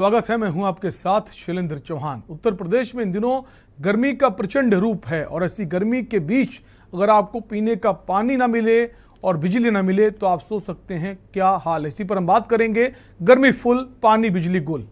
स्वागत है। मैं हूं आपके साथ शैलेंद्र चौहान। उत्तर प्रदेश में इन दिनों गर्मी का प्रचंड रूप है और ऐसी गर्मी के बीच अगर आपको पीने का पानी ना मिले और बिजली ना मिले तो आप सोच सकते हैं क्या हाल है। इसी पर हम बात करेंगे। गर्मी फुल, पानी बिजली गुल।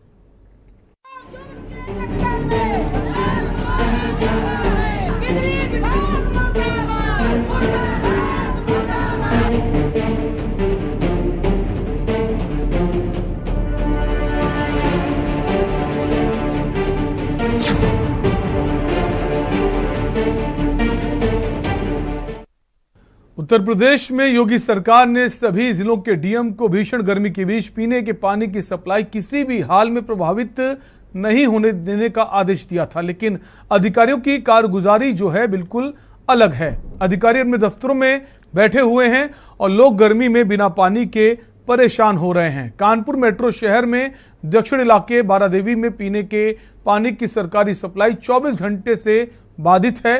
उत्तर प्रदेश में योगी सरकार ने सभी जिलों के डीएम को भीषण गर्मी के बीच पीने के पानी की सप्लाई किसी भी हाल में प्रभावित नहीं होने देने का आदेश दिया था, लेकिन अधिकारियों की कारगुजारी जो है बिल्कुल अलग है। अधिकारी अपने दफ्तरों में बैठे हुए हैं और लोग गर्मी में बिना पानी के परेशान हो रहे हैं। कानपुर मेट्रो शहर में दक्षिण इलाके बारादेवी में पीने के पानी की सरकारी सप्लाई 24 घंटे से बाधित है।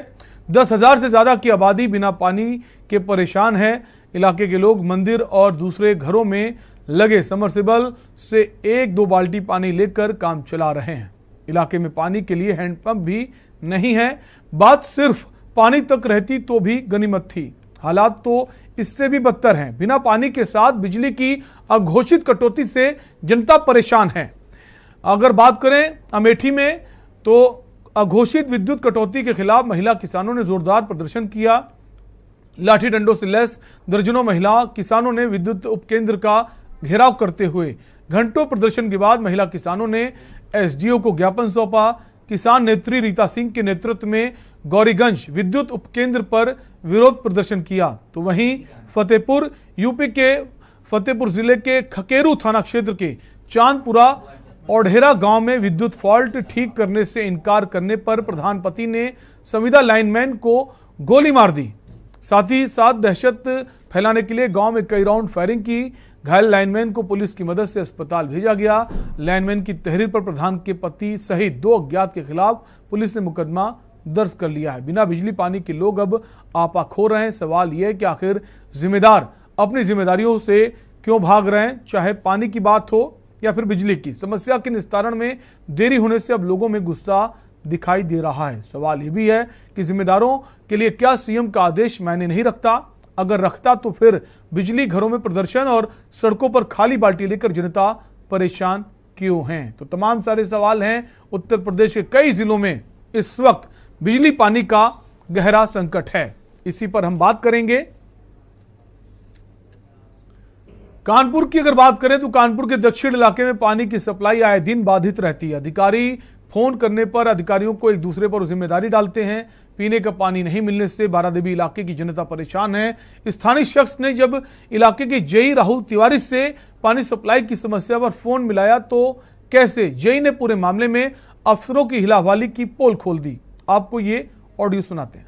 10,000 से ज्यादा की आबादी बिना पानी के परेशान है। इलाके के लोग मंदिर और दूसरे घरों में लगे समरसेबल से 1-2 बाल्टी पानी लेकर काम चला रहे हैं। इलाके में पानी के लिए हैंडपंप भी नहीं है। बात सिर्फ पानी तक रहती तो भी गनीमत थी। हालात तो इससे भी बदतर हैं। बिना पानी के साथ बिजली की अघोषित कटौती से जनता परेशान है। अगर बात करें अमेठी में तो अघोषित विद्युत कटौती के खिलाफ महिला किसानों ने जोरदार प्रदर्शन किया। लाठी डंडों से लैस दर्जनों महिला किसानों ने विद्युत उपकेंद्र का घेराव करते हुए घंटों प्रदर्शन के बाद महिला किसानों ने एसडीओ को ज्ञापन सौंपा। किसान नेत्री रीता सिंह के नेतृत्व में गौरीगंज विद्युत उपकेंद्र पर विरोध प्रदर्शन किया। तो वहीं फतेहपुर यूपी के फतेहपुर जिले के खकेरू थाना क्षेत्र के चांदपुरा ओढ़ेरा गांव में विद्युत फॉल्ट ठीक करने से इनकार करने पर प्रधान पति ने संविदा लाइनमैन को गोली मार दी। साथ ही साथ दहशत फैलाने के लिए गांव में कई राउंड फायरिंग की। घायल लाइनमैन को पुलिस की मदद से अस्पताल भेजा गया। लाइनमैन की तहरीर पर प्रधान के पति सहित 2 अज्ञात के खिलाफ पुलिस ने मुकदमा दर्ज कर लिया है। बिना बिजली पानी के लोग अब आपा खो रहे हैं। सवाल यह है कि आखिर जिम्मेदार अपनी जिम्मेदारियों से क्यों भाग रहे हैं, चाहे पानी की बात हो या फिर बिजली की। समस्या के निस्तारण में देरी होने से अब लोगों में गुस्सा दिखाई दे रहा है। सवाल यह भी है कि जिम्मेदारों के लिए क्या सीएम का आदेश मायने नहीं रखता? अगर रखता तो फिर बिजली घरों में प्रदर्शन और सड़कों पर खाली बाल्टी लेकर जनता परेशान क्यों है? तो तमाम सारे सवाल हैं। उत्तर प्रदेश के कई जिलों में इस वक्त बिजली पानी का गहरा संकट है। इसी पर हम बात करेंगे। कानपुर की अगर बात करें तो कानपुर के दक्षिण इलाके में पानी की सप्लाई आए दिन बाधित रहती है। अधिकारी फोन करने पर अधिकारियों को एक दूसरे पर जिम्मेदारी डालते हैं। पीने का पानी नहीं मिलने से बारादेवी इलाके की जनता परेशान है। स्थानीय शख्स ने जब इलाके के जेई राहुल तिवारी से पानी सप्लाई की समस्या पर फोन मिलाया तो कैसे जेई ने पूरे मामले में अफसरों की हिलाहवाली की पोल खोल दी। आपको ये ऑडियो सुनाते हैं।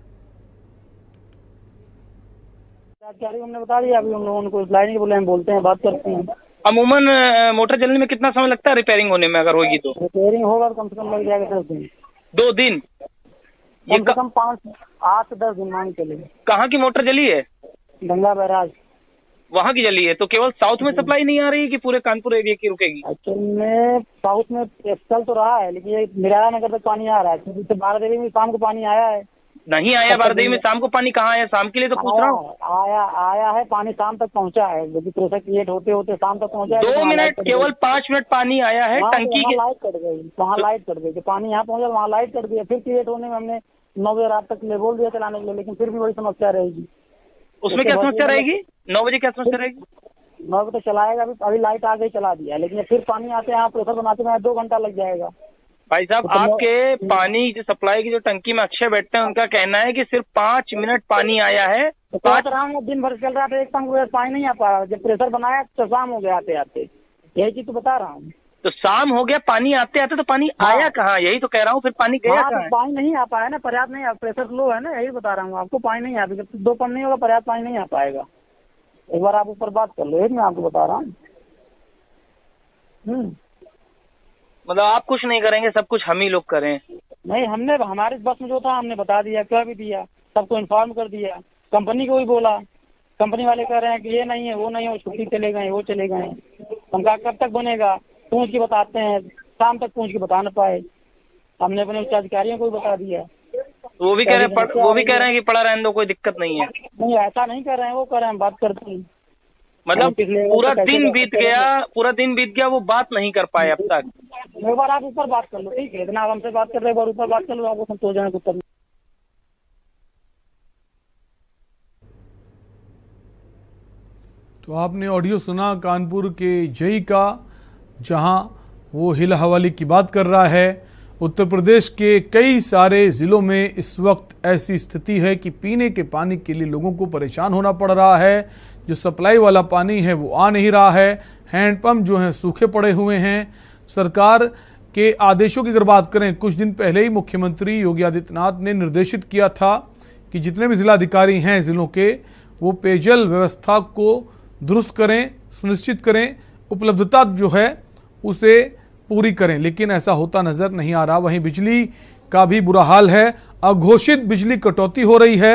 हमने बता दिया, अभी उन लोगों को लाइन बोले, हम बोलते हैं, बात करते हैं। अमूमन मोटर चलने में कितना समय लगता है रिपेयरिंग होने में? अगर होगी तो रिपेयरिंग होगा तो कम से कम लग जाएगा 10 दिन। 2 दिन? कम से कम 8 से 10 दिन मान चले। कहाँ की मोटर जली है? गंगा बैराज वहाँ की जली है। तो केवल साउथ में सप्लाई नहीं आ रही है कि पूरे कानपुर एरिया की रुकेगी? एक्चुअल में साउथ में चल तो रहा है, लेकिन ये मिराया नगर तक पानी आ रहा है क्योंकि बारादेवी में शाम को पानी आया है। नहीं आया बारादेवी में शाम को पानी? कहाँ आया शाम के लिए तो पूछ रहा हूँ। आया है पानी, शाम तक पहुँचा है, लेकिन प्रेशर क्रिएट होते होते शाम तक पहुँचा है। 2 मिनट, केवल 5 मिनट पानी आया है टंकी के। लाइट कट गई, वहाँ लाइट कट गई। पानी यहाँ पहुँचा, वहाँ लाइट कट गई। फिर क्रिएट होने में हमने 9 बजे रात तक ले बोल दिया चलाने के लिए, लेकिन फिर भी वही समस्या रहेगी। उसमें क्या समस्या रहेगी? 9 बजे क्या समस्या रहेगी? 9 बजे चलाएगा। अभी लाइट आ गई, चला दिया, लेकिन फिर पानी आते हैं प्रेशर बनाते में 2 घंटा लग जाएगा। भाई साहब, आपके पानी जो सप्लाई की जो टंकी में अक्षय बैठते हैं उनका कहना है कि सिर्फ 5 मिनट पानी आया है। तो बात रहा हूँ, दिन भर चल रहा था, एक टंक पानी नहीं आ पा रहा। जब प्रेशर बनाया तो शाम हो गया आते आते। यही चीज तो बता रहा हूँ। तो शाम हो गया, पानी आते आते तो पानी आया कहाँ? यही तो कह रहा हूँ। फिर पानी गया कहाँ? पानी नहीं आ पाया ना, पर्याप्त नहीं। प्रेशर लो है ना, यही बता रहा हूँ आपको। पानी नहीं आता, जब 2 पन नहीं होगा पर्याप्त पानी नहीं आ पाएगा। एक बार आप ऊपर बात कर लो, मैं आपको बता रहा हूँ। मतलब आप कुछ नहीं करेंगे, सब कुछ हम ही लोग करें? नहीं, हमने हमारे बस में जो था हमने बता दिया, क्या भी दिया, सबको इन्फॉर्म कर दिया। कंपनी को भी बोला, कंपनी वाले कह रहे हैं कि ये नहीं है, वो नहीं है, वो छुट्टी चले गए, वो चले गए। हम कहा कब तक बनेगा? तो उसकी बताते हैं शाम तक पहुंच के बता न पाए। हमने अपने उच्च अधिकारियों को भी बता दिया। तो वो भी कह रहे हैं कि पड़ा रहने दो, कोई दिक्कत नहीं है। नहीं, ऐसा नहीं कर रहे हैं, वो कर रहे हैं, हम बात करते हैं। मतलब पूरा दिन बीत गया, वो बात नहीं कर पाए अब तक। एक बार आप ऊपर बात कर लो, ठीक है? इतना आप हमसे बात कर रहे, एक बार ऊपर बात कर लो, आपको संतोष जनक उत्तर। तो आपने ऑडियो सुना कानपुर के जेई का, जहां वो हिल हवाली की बात कर रहा है। उत्तर प्रदेश के कई सारे जिलों में इस वक्त ऐसी स्थिति है कि पीने के पानी के लिए लोगों को परेशान होना पड़ रहा है। जो सप्लाई वाला पानी है वो आ नहीं रहा है। हैंडपंप जो हैं सूखे पड़े हुए हैं। सरकार के आदेशों की अगर बात करें, कुछ दिन पहले ही मुख्यमंत्री योगी आदित्यनाथ ने निर्देशित किया था कि जितने भी जिलाधिकारी हैं जिलों के, वो पेयजल व्यवस्था को दुरुस्त करें, सुनिश्चित करें, उपलब्धता जो है उसे पूरी करें, लेकिन ऐसा होता नजर नहीं आ रहा। वहीं बिजली का भी बुरा हाल है। अघोषित बिजली कटौती हो रही है।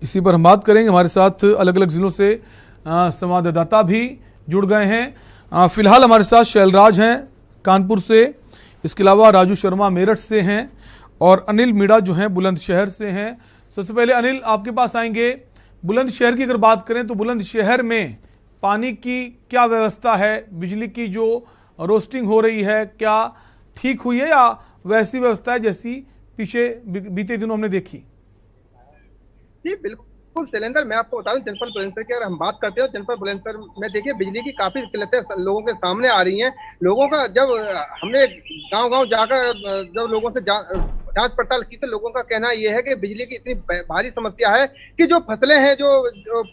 इसी पर हम बात करेंगे। हमारे साथ अलग अलग जिलों से संवाददाता भी जुड़ गए हैं। फिलहाल हमारे साथ शैलराज हैं कानपुर से, इसके अलावा राजू शर्मा मेरठ से हैं और अनिल मीणा जो हैं बुलंदशहर से हैं। सबसे पहले अनिल, आपके पास आएंगे। बुलंदशहर की अगर बात करें तो बुलंदशहर में पानी की क्या व्यवस्था है? बिजली की जो रोस्टिंग हो रही है क्या ठीक हुई है या वैसी व्यवस्था है जैसी पीछे बीते दिनों हमने देखी? जी बिल्कुल शैलेंद्र, मैं आपको बता दूं, जनपद बुलंदशहर की अगर हम बात करते हो, जनपद बुलंदशहर में देखिए बिजली की काफी किल्लतें लोगों के सामने आ रही हैं। लोगों का जब हमने गांव-गांव जाकर जब लोगों से जांच पड़ताल की तो लोगों का कहना यह है कि बिजली की इतनी भारी समस्या है कि जो फसलें हैं जो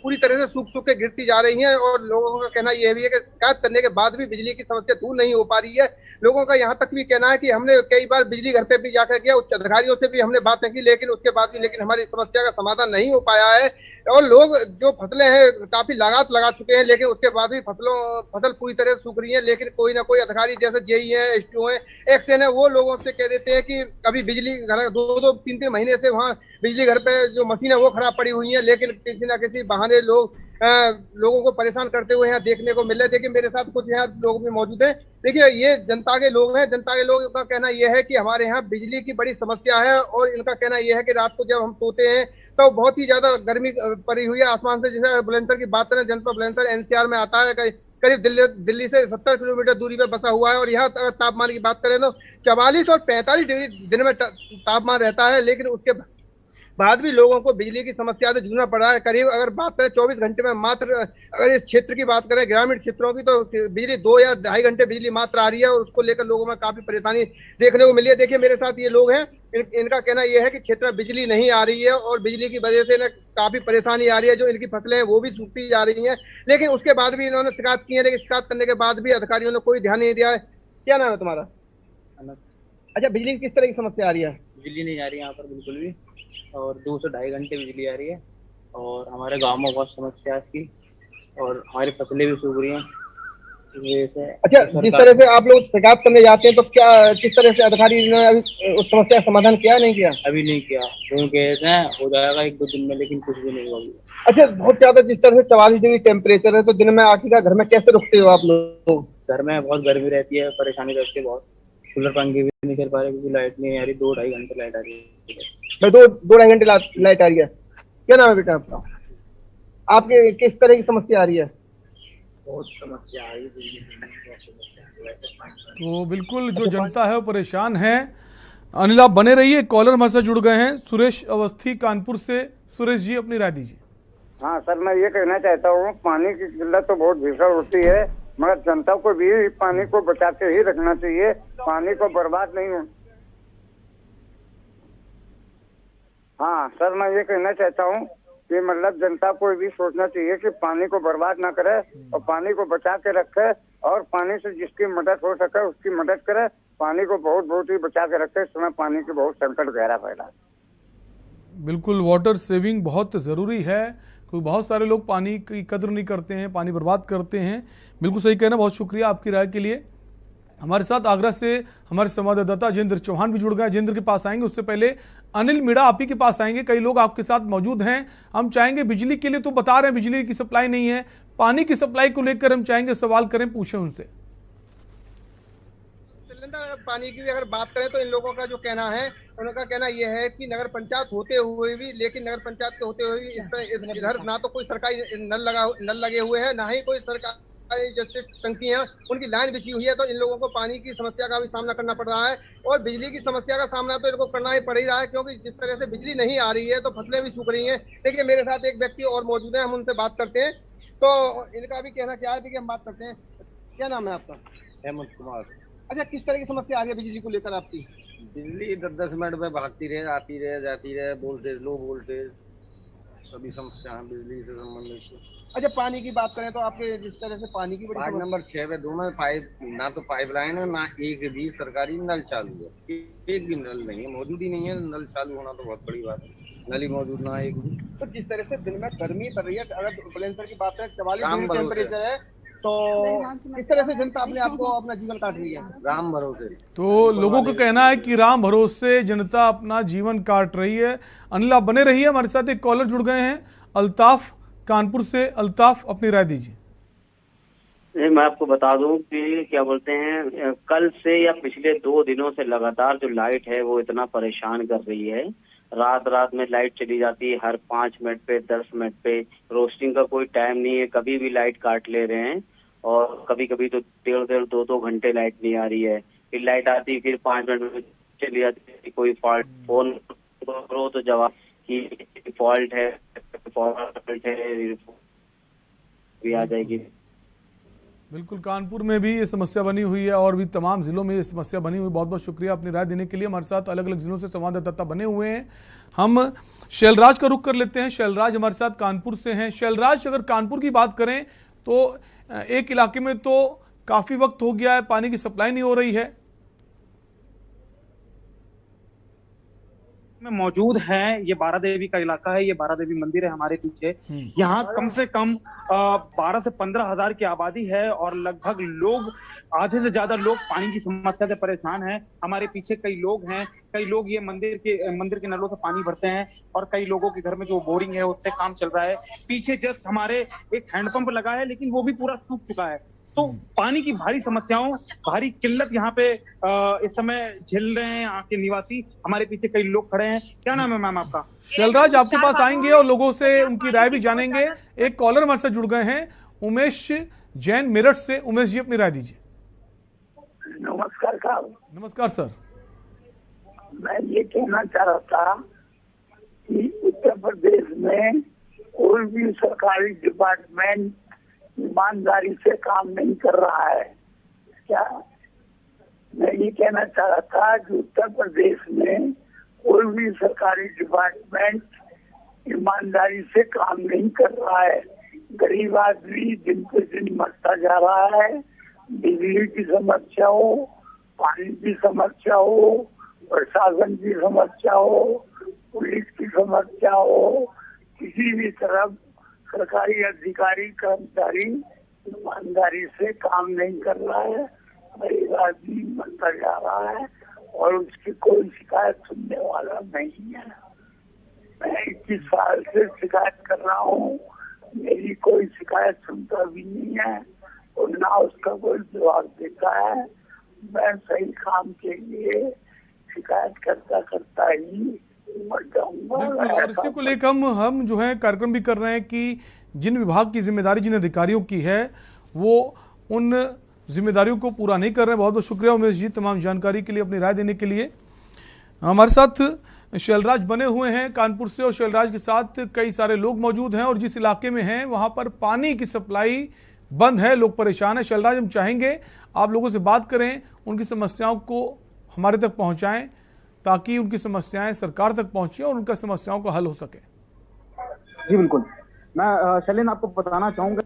पूरी तरह से सूख के गिरती जा रही हैं, और लोगों का कहना यह भी है कि शिकायत करने के बाद भी बिजली की समस्या दूर नहीं हो पा रही है। लोगों का यहाँ तक भी कहना है कि हमने कई बार बिजली घर पे भी जाकर किया, उच्च अधिकारियों से भी हमने बातें की, लेकिन उसके बाद भी हमारी समस्या का समाधान नहीं हो पाया है। और लोग जो फसलें हैं काफी लागत लगा चुके हैं, लेकिन उसके बाद भी फसल पूरी तरह से सूख रही है। लेकिन कोई ना कोई अधिकारी जैसे जेई है, एसटीओ है, एक्सएन है, वो लोगों से कह देते हैं कि अभी बिजली घर 2-2, 3-3 महीने से वहाँ बिजली घर पे जो मशीन है वो खराब पड़ी हुई है। लेकिन किसी ना किसी बहाने लोगों को परेशान करते हुए यहाँ देखने को मिल रहे। देखिए मेरे साथ कुछ यहाँ लोग भी मौजूद हैं। देखिए ये जनता के लोग हैं। जनता के लोगों का कहना यह है कि हमारे यहाँ बिजली की बड़ी समस्या है, और इनका कहना यह है कि रात को जब हम सोते हैं तो बहुत ही ज्यादा गर्मी पड़ी हुई है आसमान से। जैसे बुलंदशहर की बात करें, जनपद बुलंदशहर एनसीआर में आता है, करीब दिल्ली से 70 किलोमीटर दूरी पर बसा हुआ है। और यहाँ तापमान की बात करें तो 44 और 45 डिग्री दिन में तापमान रहता है। लेकिन उसके बाद भी लोगों को बिजली की समस्या से जूझना पड़ रहा है। करीब अगर बात करें 24 घंटे में मात्र, अगर इस क्षेत्र की बात करें ग्रामीण क्षेत्रों की, तो बिजली 2 या 2.5 घंटे बिजली मात्र आ रही है, और उसको लेकर लोगों में काफी परेशानी देखने को मिली है। देखिए मेरे साथ ये लोग हैं, इनका कहना यह है कि क्षेत्र में बिजली नहीं आ रही है, और बिजली की वजह से काफी परेशानी आ रही है। जो इनकी फसलें हैं वो भी सूखती जा रही है। लेकिन उसके बाद भी इन्होंने शिकायत की है, लेकिन शिकायत करने के बाद भी अधिकारियों ने कोई ध्यान नहीं दिया है। क्या नाम है तुम्हारा? अच्छा, बिजली की किस तरह की समस्या आ रही है? बिजली नहीं आ रही यहाँ पर बिल्कुल भी, और 2 से 2.5 घंटे बिजली आ रही है, और हमारे गांव में बहुत समस्या है इसकी, और हमारी फसलें भी सूख रही हैं इस वजह से। अच्छा, जिस तरह से आप लोग शिकायत करने जाते हैं तो क्या किस तरह से अधिकारी ने अभी उस समस्या का समाधान किया नहीं किया? अभी नहीं किया, क्योंकि कहते हैं हो जाएगा 1-2 दिन में, लेकिन कुछ भी नहीं हुआ। अच्छा, बहुत ज्यादा जिस तरह से 44 डिग्री टेम्परेचर है, तो दिन में आखिर घर में कैसे रुकते हो आप लोग? घर में बहुत गर्मी रहती है, परेशानी रहती है बहुत। कूलर पंखे भी नहीं कर पा रहे क्योंकि लाइट नहीं आ रही। 2-2.5 घंटे लाइट आ रही है। 2-2.5 घंटे लाइट आ रही है। क्या नाम है बेटा आपका? आपके किस तरह की समस्या आ रही है? बहुत समस्या आ रही है। तो बिल्कुल जो जनता है वो परेशान है। अनिल, आप बने रहिए। कॉलर हमारे साथ जुड़ गए हैं, सुरेश अवस्थी कानपुर से। सुरेश जी, अपनी राय दीजिए। हाँ सर, मैं ये कहना चाहता हूँ, पानी की किल्लत तो बहुत भीषण होती है, मगर जनता को भी पानी को बचा के ही रखना चाहिए। पानी को बर्बाद नहीं हो। हाँ सर, मैं ये कहना चाहता हूँ कि मतलब जनता को भी सोचना चाहिए कि पानी को बर्बाद ना करे, और पानी को बचा के रखे, और पानी से जिसकी मदद हो सके उसकी मदद करे। पानी को बहुत ही बचा के रखे। इस समय पानी की बहुत संकट गहरा फैला। बिल्कुल, वाटर सेविंग बहुत ज़रूरी है, क्योंकि बहुत सारे लोग पानी की कद्र नहीं करते हैं, पानी बर्बाद करते हैं। बिल्कुल सही कहना, बहुत शुक्रिया आपकी राय के लिए। हमारे साथ आगरा से हमारे संवाददाता अजेंद्र चौहान भी जुड़ गए। अजेंद्र के पास आएंगे, उससे पहले अनिल मीणा आप ही के पास आएंगे। कई लोग आपके साथ मौजूद हैं। हम चाहेंगे, बिजली के लिए तो बता रहे हैं बिजली की सप्लाई नहीं है, पानी की सप्लाई को लेकर हम चाहेंगे सवाल करें, पूछें उनसे। पानी की भी अगर बात करें तो इन लोगों का जो कहना है, उनका कहना यह है कि नगर पंचायत होते हुए भी, लेकिन नगर पंचायत के होते हुए भी इधर ना तो कोई सरकारी नल लगे हुए हैं, ना ही कोई सरकारी जैसे टंकी है उनकी लाइन बिछी हुई है। तो इन लोगों को पानी की समस्या का भी सामना करना पड़ रहा है और बिजली की समस्या का सामना तो इनको करना ही पड़ ही रहा है, क्योंकि जिस तरह से बिजली नहीं आ रही है तो फसलें भी सूख रही हैं। देखिए मेरे साथ एक व्यक्ति और मौजूद है, हम उनसे बात करते हैं। तो इनका भी कहना क्या है, देखिए हम बात करते हैं। क्या नाम है आपका? हेमंत कुमार। अच्छा, किस तरह की समस्या आ रही है बिजली को लेकर आपकी? बिजली 10-10 मिनट में भागती रहे, आती रहे, जाती रहे, वोल्टेज लो वोल्टेज, सभी समस्या है बिजली से संबंधित। अच्छा, पानी की बात करें तो आपके जिस तरह से पानी की बड़ी वार्ड नंबर 6 में दोनों पाइप, ना तो पाइपलाइन है ना एक भी सरकारी नल चालू है। एक भी नल नहीं है, मौजूद ही नहीं है। नल चालू होना तो बहुत बड़ी बात है, नल ही मौजूद ना एक भी। तो जिस तरह से दिन में गर्मी पड़ रही है, अगर बुलंदशहर की बात करें 44 डिग्री टेम्परेचर है, तो इस तरह से जनता अपने आप को अपना जीवन काट रही है। राम भरोसे। तो लोगों का कहना है कि राम भरोसे जनता अपना जीवन काट रही है। अनिल, आप बने रहिए, हमारे साथ एक कॉलर जुड़ गए हैं, अल्ताफ कानपुर से। अल्ताफ, अपनी राय दीजिए। मैं आपको बता दूं कि क्या बोलते हैं, कल से या पिछले 2 दिनों से लगातार जो लाइट है वो इतना परेशान कर रही है। रात में लाइट चली जाती है, हर 5 मिनट पे 10 मिनट पे। रोस्टिंग का कोई टाइम नहीं है, कभी भी लाइट काट ले रहे हैं। और कभी कभी तो 1.5 2 घंटे लाइट नहीं आ रही है। फिर लाइट आती, फिर 5 मिनट में चली जाती। कोई फॉल्ट, फोन करो तो जवाब की फॉल्ट है भी आ जाएगी। बिल्कुल, कानपुर में भी ये समस्या बनी हुई है और भी तमाम जिलों में ये समस्या बनी हुई है। बहुत बहुत शुक्रिया अपनी राय देने के लिए। हमारे साथ अलग अलग जिलों से संवाददाता बने हुए हैं। हम शैलराज का रुख कर लेते हैं। शैलराज हमारे साथ कानपुर से हैं। शैलराज, अगर कानपुर की बात करें तो एक इलाके में तो काफी वक्त हो गया है पानी की सप्लाई नहीं हो रही है। में मौजूद है, ये बारा देवी का इलाका है, ये बारा देवी मंदिर है हमारे पीछे। यहाँ कम से कम 12 से 15 हजार की आबादी है और लगभग लोग, आधे से ज्यादा लोग पानी की समस्या से परेशान हैं। हमारे पीछे कई लोग हैं, कई लोग ये मंदिर के नलों से पानी भरते हैं और कई लोगों के घर में जो बोरिंग है उससे काम चल रहा है। पीछे जस्ट हमारे एक हैंडपंप लगा है, लेकिन वो भी पूरा सूख चुका है। तो पानी की भारी समस्याओं, भारी किल्लत यहाँ पे इस समय झेल रहे हैं यहाँ के निवासी। हमारे पीछे कई लोग खड़े हैं। क्या नाम है मैम आपका? शैलराज, आपके पास आएंगे और लोगों से उनकी राय भी जानेंगे। एक कॉलर हमारे साथ जुड़ गए हैं, उमेश जैन मेरठ से। उमेश जी, अपनी राय दीजिए। नमस्कार साहब। नमस्कार सर। मैं ये कहना चाह रहा था कि उत्तर प्रदेश में कोई भी सरकारी डिपार्टमेंट ईमानदारी से काम नहीं कर रहा है। क्या मैं ये कहना चाह रहा था कि उत्तर प्रदेश में कोई भी सरकारी डिपार्टमेंट ईमानदारी से काम नहीं कर रहा है। गरीब आदमी दिन पे दिन मरता जा रहा है। बिजली की समस्या हो, पानी की समस्या हो, प्रशासन की समस्या हो, पुलिस की समस्या हो, किसी भी तरफ सरकारी अधिकारी कर्मचारी ईमानदारी से काम नहीं कर रहा है। गरीब आदमी मरता जा रहा है और उसकी कोई शिकायत सुनने वाला नहीं है। मैं 21 साल से शिकायत कर रहा हूँ, मेरी कोई शिकायत सुनता भी नहीं है और ना उसका कोई जवाब देता है। मैं सही काम के लिए शिकायत करता ही मर जाऊंगा। और इसी को लेकर हम जो है कार्यक्रम भी कर रहे हैं कि जिन विभाग की जिम्मेदारी, जिन अधिकारियों की है, वो उन जिम्मेदारियों को पूरा नहीं कर रहे हैं। बहुत बहुत शुक्रिया उमेश जी तमाम जानकारी के लिए, अपनी राय देने के लिए। हमारे साथ शैलराज बने हुए हैं कानपुर से और शैलराज के साथ कई सारे लोग मौजूद हैं और जिस इलाके में हैं वहां पर पानी की सप्लाई बंद है, लोग परेशान हैं। शैलराज, हम चाहेंगे आप लोगों से बात करें, उनकी समस्याओं को हमारे तक पहुंचाएं ताकि उनकी समस्याएं सरकार तक पहुंचे और उनका समस्याओं का हल हो सके। जी बिल्कुल, मैं शैलेंद्र आपको बताना चाहूंगा।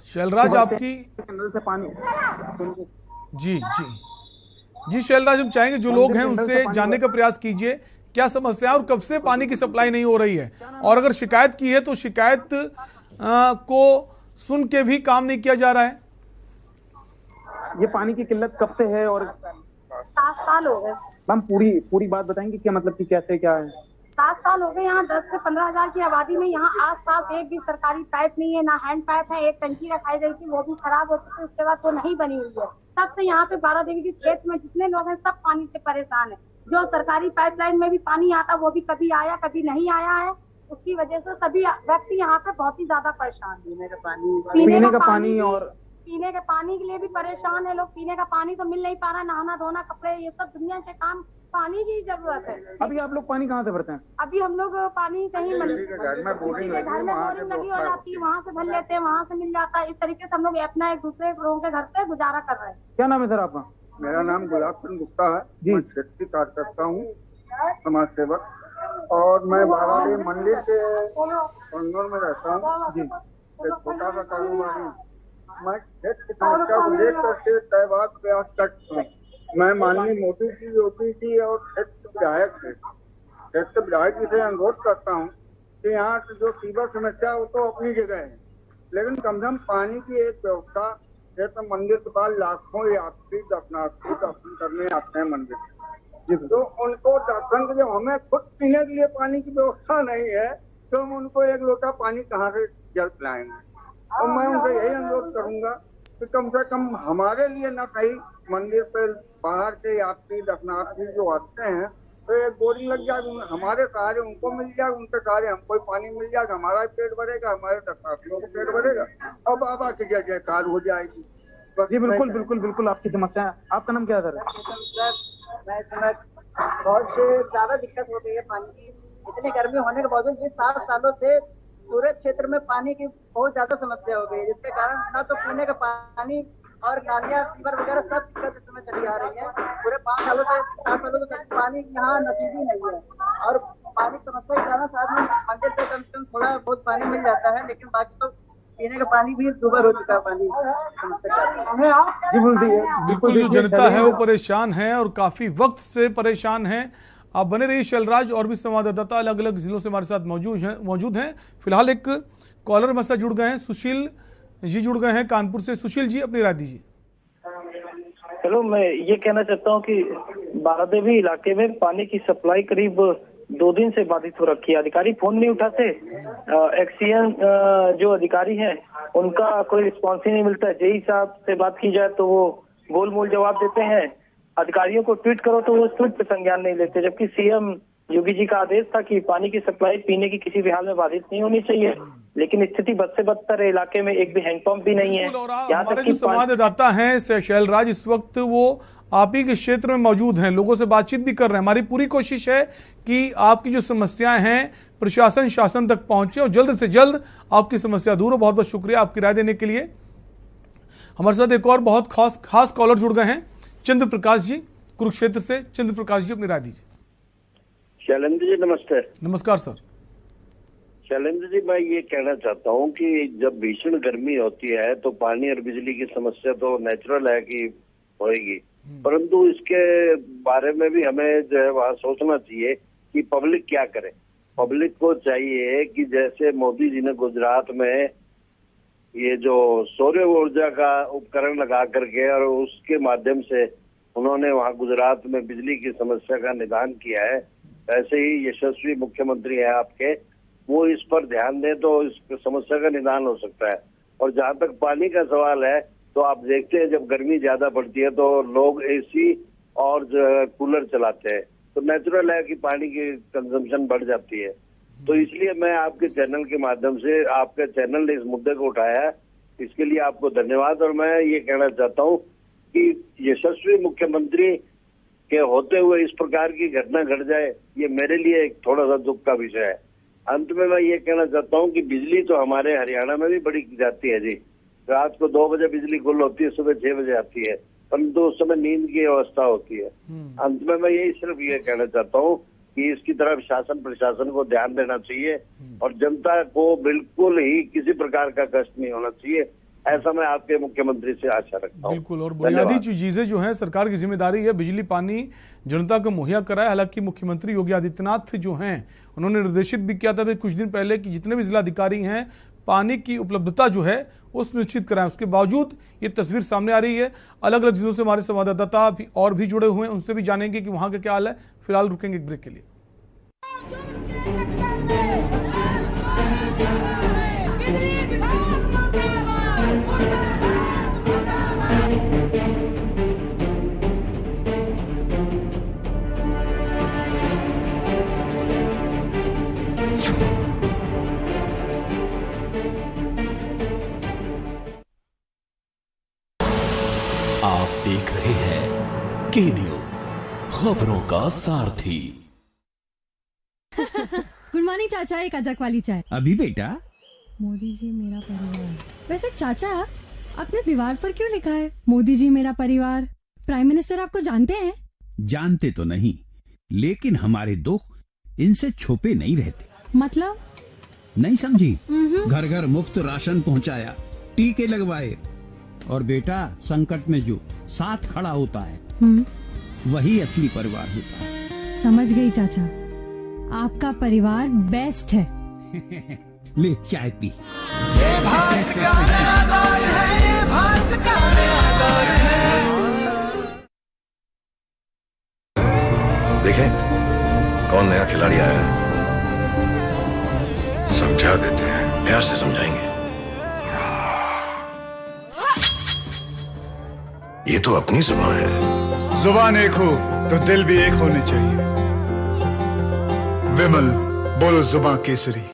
शैलराज, आपकी नल से पानी जी शैलराज, हम चाहेंगे जो लोग हैं उनसे जानने का प्रयास कीजिए क्या समस्या है और कब से पानी की सप्लाई नहीं हो रही है, और अगर शिकायत की है तो शिकायत को सुन के भी काम नहीं किया जा रहा है। ये पानी की किल्लत कब से है? और 7 साल हो गए। मैम पूरी बात बताएंगे क्या मतलब कि कैसे क्या है? 7 साल हो गए यहाँ, 10 से 15 हजार की आबादी में यहाँ आस-पास एक भी सरकारी पाइप नहीं है, ना हैंड पाइप है। एक टंकी रखाई गई थी, वो भी खराब हो चुकी है, उसके बाद वो नहीं बनी हुई है। तब से यहाँ पे बारा देवी के क्षेत्र में जितने लोग हैं सब पानी से परेशान है। जो सरकारी पाइपलाइन में भी पानी आता वो भी कभी आया कभी नहीं आया है। उसकी वजह से सभी व्यक्ति यहाँ पे बहुत ही ज्यादा परेशान है। पीने का पानी और पीने के पानी के लिए भी परेशान है लोग। पीने का पानी तो मिल नहीं पा रहा, नहाना धोना कपड़े ये सब दुनिया के काम पानी की जरूरत है। अभी आप लोग पानी कहाँ से भरते हैं? अभी हम लोग पानी कहीं घर में बोरिंग लगी हो जाती है, वहाँ से भर लेते हैं, वहाँ से मिल जाता है। इस तरीके से हम लोग अपना एक दूसरे लोगों के घर पे गुजारा कर रहे हैं। क्या नाम है सर आपका? मेरा नाम गुलाब चंद गुप्ता है जी। मैं क्षेत्रीय कार्यकर्ता हूँ, समाज सेवक, और मैं बारादेवी मंदिर के प्रांगण में रहता हूँ जी। एक छोटा सा कारोबारी हूँ। मैं क्षेत्र की समस्या को लेकर के तयबाद प्रयास करता हूँ। मैं माननीय मोदी जी, योगी जी और क्षेत्र विधायक जी से अनुरोध करता हूँ कि यहाँ से जो सीवर समस्या है वो तो अपनी जगह है, लेकिन कम से कम पानी की एक व्यवस्था। क्षेत्र मंदिर के पास लाखों यात्री दर्शनार्थी दर्शन करने आते हैं मंदिर, तो उनको दर्शन के लिए हमें खुद पीने के लिए पानी की व्यवस्था नहीं है, तो हम उनको एक लोटा पानी कहाँ से जल पिलाएंगे। और मैं उनसे यही अनुरोध करूंगा कि कम से कम हमारे लिए न कहीं मंदिर पे बाहर के यात्री दर्शनार्थी जो आते हैं तो एक बोरिंग लग जाएगा, हमारे सहारे उनको मिल जाएगा, उनके सहारे हमको पानी मिल जाएगा, हमारा भी पेट भरेगा, हमारे दर्शनार्थियों को पेट भरेगा और बाबा की जय जयकार हो जाएगी। जी बिल्कुल आपकी समस्या है। आपका नाम क्या है सर? बहुत से ज्यादा दिक्कत हो गई है पानी की। इतनी गर्मी होने के बावजूद भी 7 सालों से पूरे क्षेत्र में पानी की बहुत ज्यादा समस्या हो गई है, जिसके कारण ना तो पीने का पानी और नालियां सीवर वगैरह सब दिक्कत इस समय चली आ रही है। पूरे 7 सालों से पानी यहाँ नसीब ही नहीं है, और पानी समस्या के कारण साथ में मंदिर से कम से कम थोड़ा बहुत पानी मिल जाता है, लेकिन बाकी तो पीने का पानी भी दुबार हो चुका है। पानी बिल्कुल जो जनता है वो परेशान है और काफी वक्त से परेशान है। आप बने रहिए शैलराज, और भी संवाददाता अलग अलग जिलों से हमारे साथ मौजूद हैं। फिलहाल एक कॉलर हमारे साथ जुड़ गए हैं, सुशील जी जुड़ गए हैं कानपुर से। सुशील जी अपनी राय दीजिए। चलो, मैं ये कहना चाहता हूँ कि बारादेवी इलाके में पानी की सप्लाई करीब 2 दिन से बाधित हो रखी है। अधिकारी फोन नहीं उठाते, एक्सीएन जो अधिकारी हैं उनका कोई रिस्पॉन्स ही नहीं मिलता है। जेई साहब से बात की जाए तो वो गोल मोल जवाब देते हैं, अधिकारियों को ट्वीट करो तो वो ट्वीट पे संज्ञान नहीं लेते, जबकि सीएम योगी जी का आदेश था कि पानी की सप्लाई पीने की किसी भी हाल में बाधित नहीं होनी चाहिए, लेकिन स्थिति बद से बदतर है। इलाके में एक भी हैंडपंप भी नहीं है। हमारे जो संवाददाता हैं शैलराज इस वक्त वो आप ही के क्षेत्र में मौजूद हैं, लोगों से बातचीत भी कर रहे हैं। हमारी पूरी कोशिश है कि आपकी जो समस्याएं हैं प्रशासन शासन तक पहुंचे और जल्द से जल्द आपकी समस्या दूर हो। बहुत बहुत शुक्रिया आपकी राय देने के लिए। हमारे साथ एक और बहुत खास कॉलर जुड़ गए हैं, चंद्र प्रकाश जी कुरुक्षेत्र से। चंद्र प्रकाश जी अपनी राय दीजिए। शैलेंद्र जी नमस्ते। नमस्कार सर। शैलेंद्र जी, मैं ये कहना चाहता हूँ कि जब भीषण गर्मी होती है तो पानी और बिजली की समस्या तो नेचुरल है कि होएगी, परंतु इसके बारे में भी हमें जो है वहाँ सोचना चाहिए कि पब्लिक क्या करे। पब्लिक को चाहिए कि जैसे मोदी जी ने गुजरात में ये जो सौर ऊर्जा का उपकरण लगा करके और उसके माध्यम से उन्होंने वहाँ गुजरात में बिजली की समस्या का निदान किया है, ऐसे ही यशस्वी मुख्यमंत्री है आपके, वो इस पर ध्यान दें तो इस समस्या का निदान हो सकता है। और जहाँ तक पानी का सवाल है तो आप देखते हैं जब गर्मी ज्यादा पड़ती है तो लोग एसी और कूलर चलाते हैं, तो नेचुरल है कि पानी की कंजम्पशन बढ़ जाती है। तो इसलिए मैं आपके चैनल के माध्यम से, आपके चैनल ने इस मुद्दे को उठाया है, इसके लिए आपको धन्यवाद। और मैं ये कहना चाहता हूँ कि यशस्वी मुख्यमंत्री के होते हुए इस प्रकार की घटना घट जाए, ये मेरे लिए एक थोड़ा सा दुख का विषय है। अंत में मैं ये कहना चाहता हूँ कि बिजली तो हमारे हरियाणा में भी बड़ी जाती है जी। रात को 2 बजे बिजली गुल होती है, सुबह 6 बजे आती है, परंतु उस समय नींद की अवस्था होती है। अंत में मैं यही सिर्फ ये कहना चाहता हूँ कि इसकी तरफ शासन प्रशासन को ध्यान देना चाहिए और जनता को बिल्कुल ही किसी प्रकार का कष्ट नहीं होना चाहिए, ऐसा मैं आपके मुख्यमंत्री से आशा रखता हूँ। बिल्कुल, और बुनियादी चीजें जो हैं सरकार की जिम्मेदारी है, बिजली पानी जनता को मुहैया कराए। हालांकि मुख्यमंत्री योगी आदित्यनाथ जो हैं उन्होंने निर्देशित भी किया था कुछ दिन पहले कि जितने भी जिलाधिकारी हैं पानी की उपलब्धता जो है वो सुनिश्चित कराएं। उसके बावजूद ये तस्वीर सामने आ रही है। अलग अलग जिलों से हमारे संवाददाता भी जुड़े हुए हैं, उनसे भी जानेंगे कि वहां का क्या हाल है। फिलहाल रुकेंगे एक ब्रेक के लिए। आप देख रहे हैं के न्यूज, खबरों का सारथी। गुड मॉर्निंग चाचा, एक अदरक वाली चाय। अभी बेटा। मोदी जी मेरा परिवार। वैसे चाचा, आपने दीवार पर क्यों लिखा है मोदी जी मेरा परिवार? प्राइम मिनिस्टर आपको जानते हैं? जानते तो नहीं, लेकिन हमारे दुख इनसे छुपे नहीं रहते। मतलब? नहीं समझी? घर घर मुफ्त राशन पहुंचाया, टीके लगवाए, और बेटा संकट में जो साथ खड़ा होता है वही असली परिवार होता है। समझ गई चाचा, आपका परिवार बेस्ट है। ले चाय पी। ये भारत का नया दौर है, ये भारत का नया दौर है। देखें कौन नया खिलाड़ी आया है, समझा देते हैं, प्यार से समझाएंगे। ये तो अपनी जुबान है। जुबान एक हो तो दिल भी एक होने चाहिए। विमल बोलो जुबान केसरी।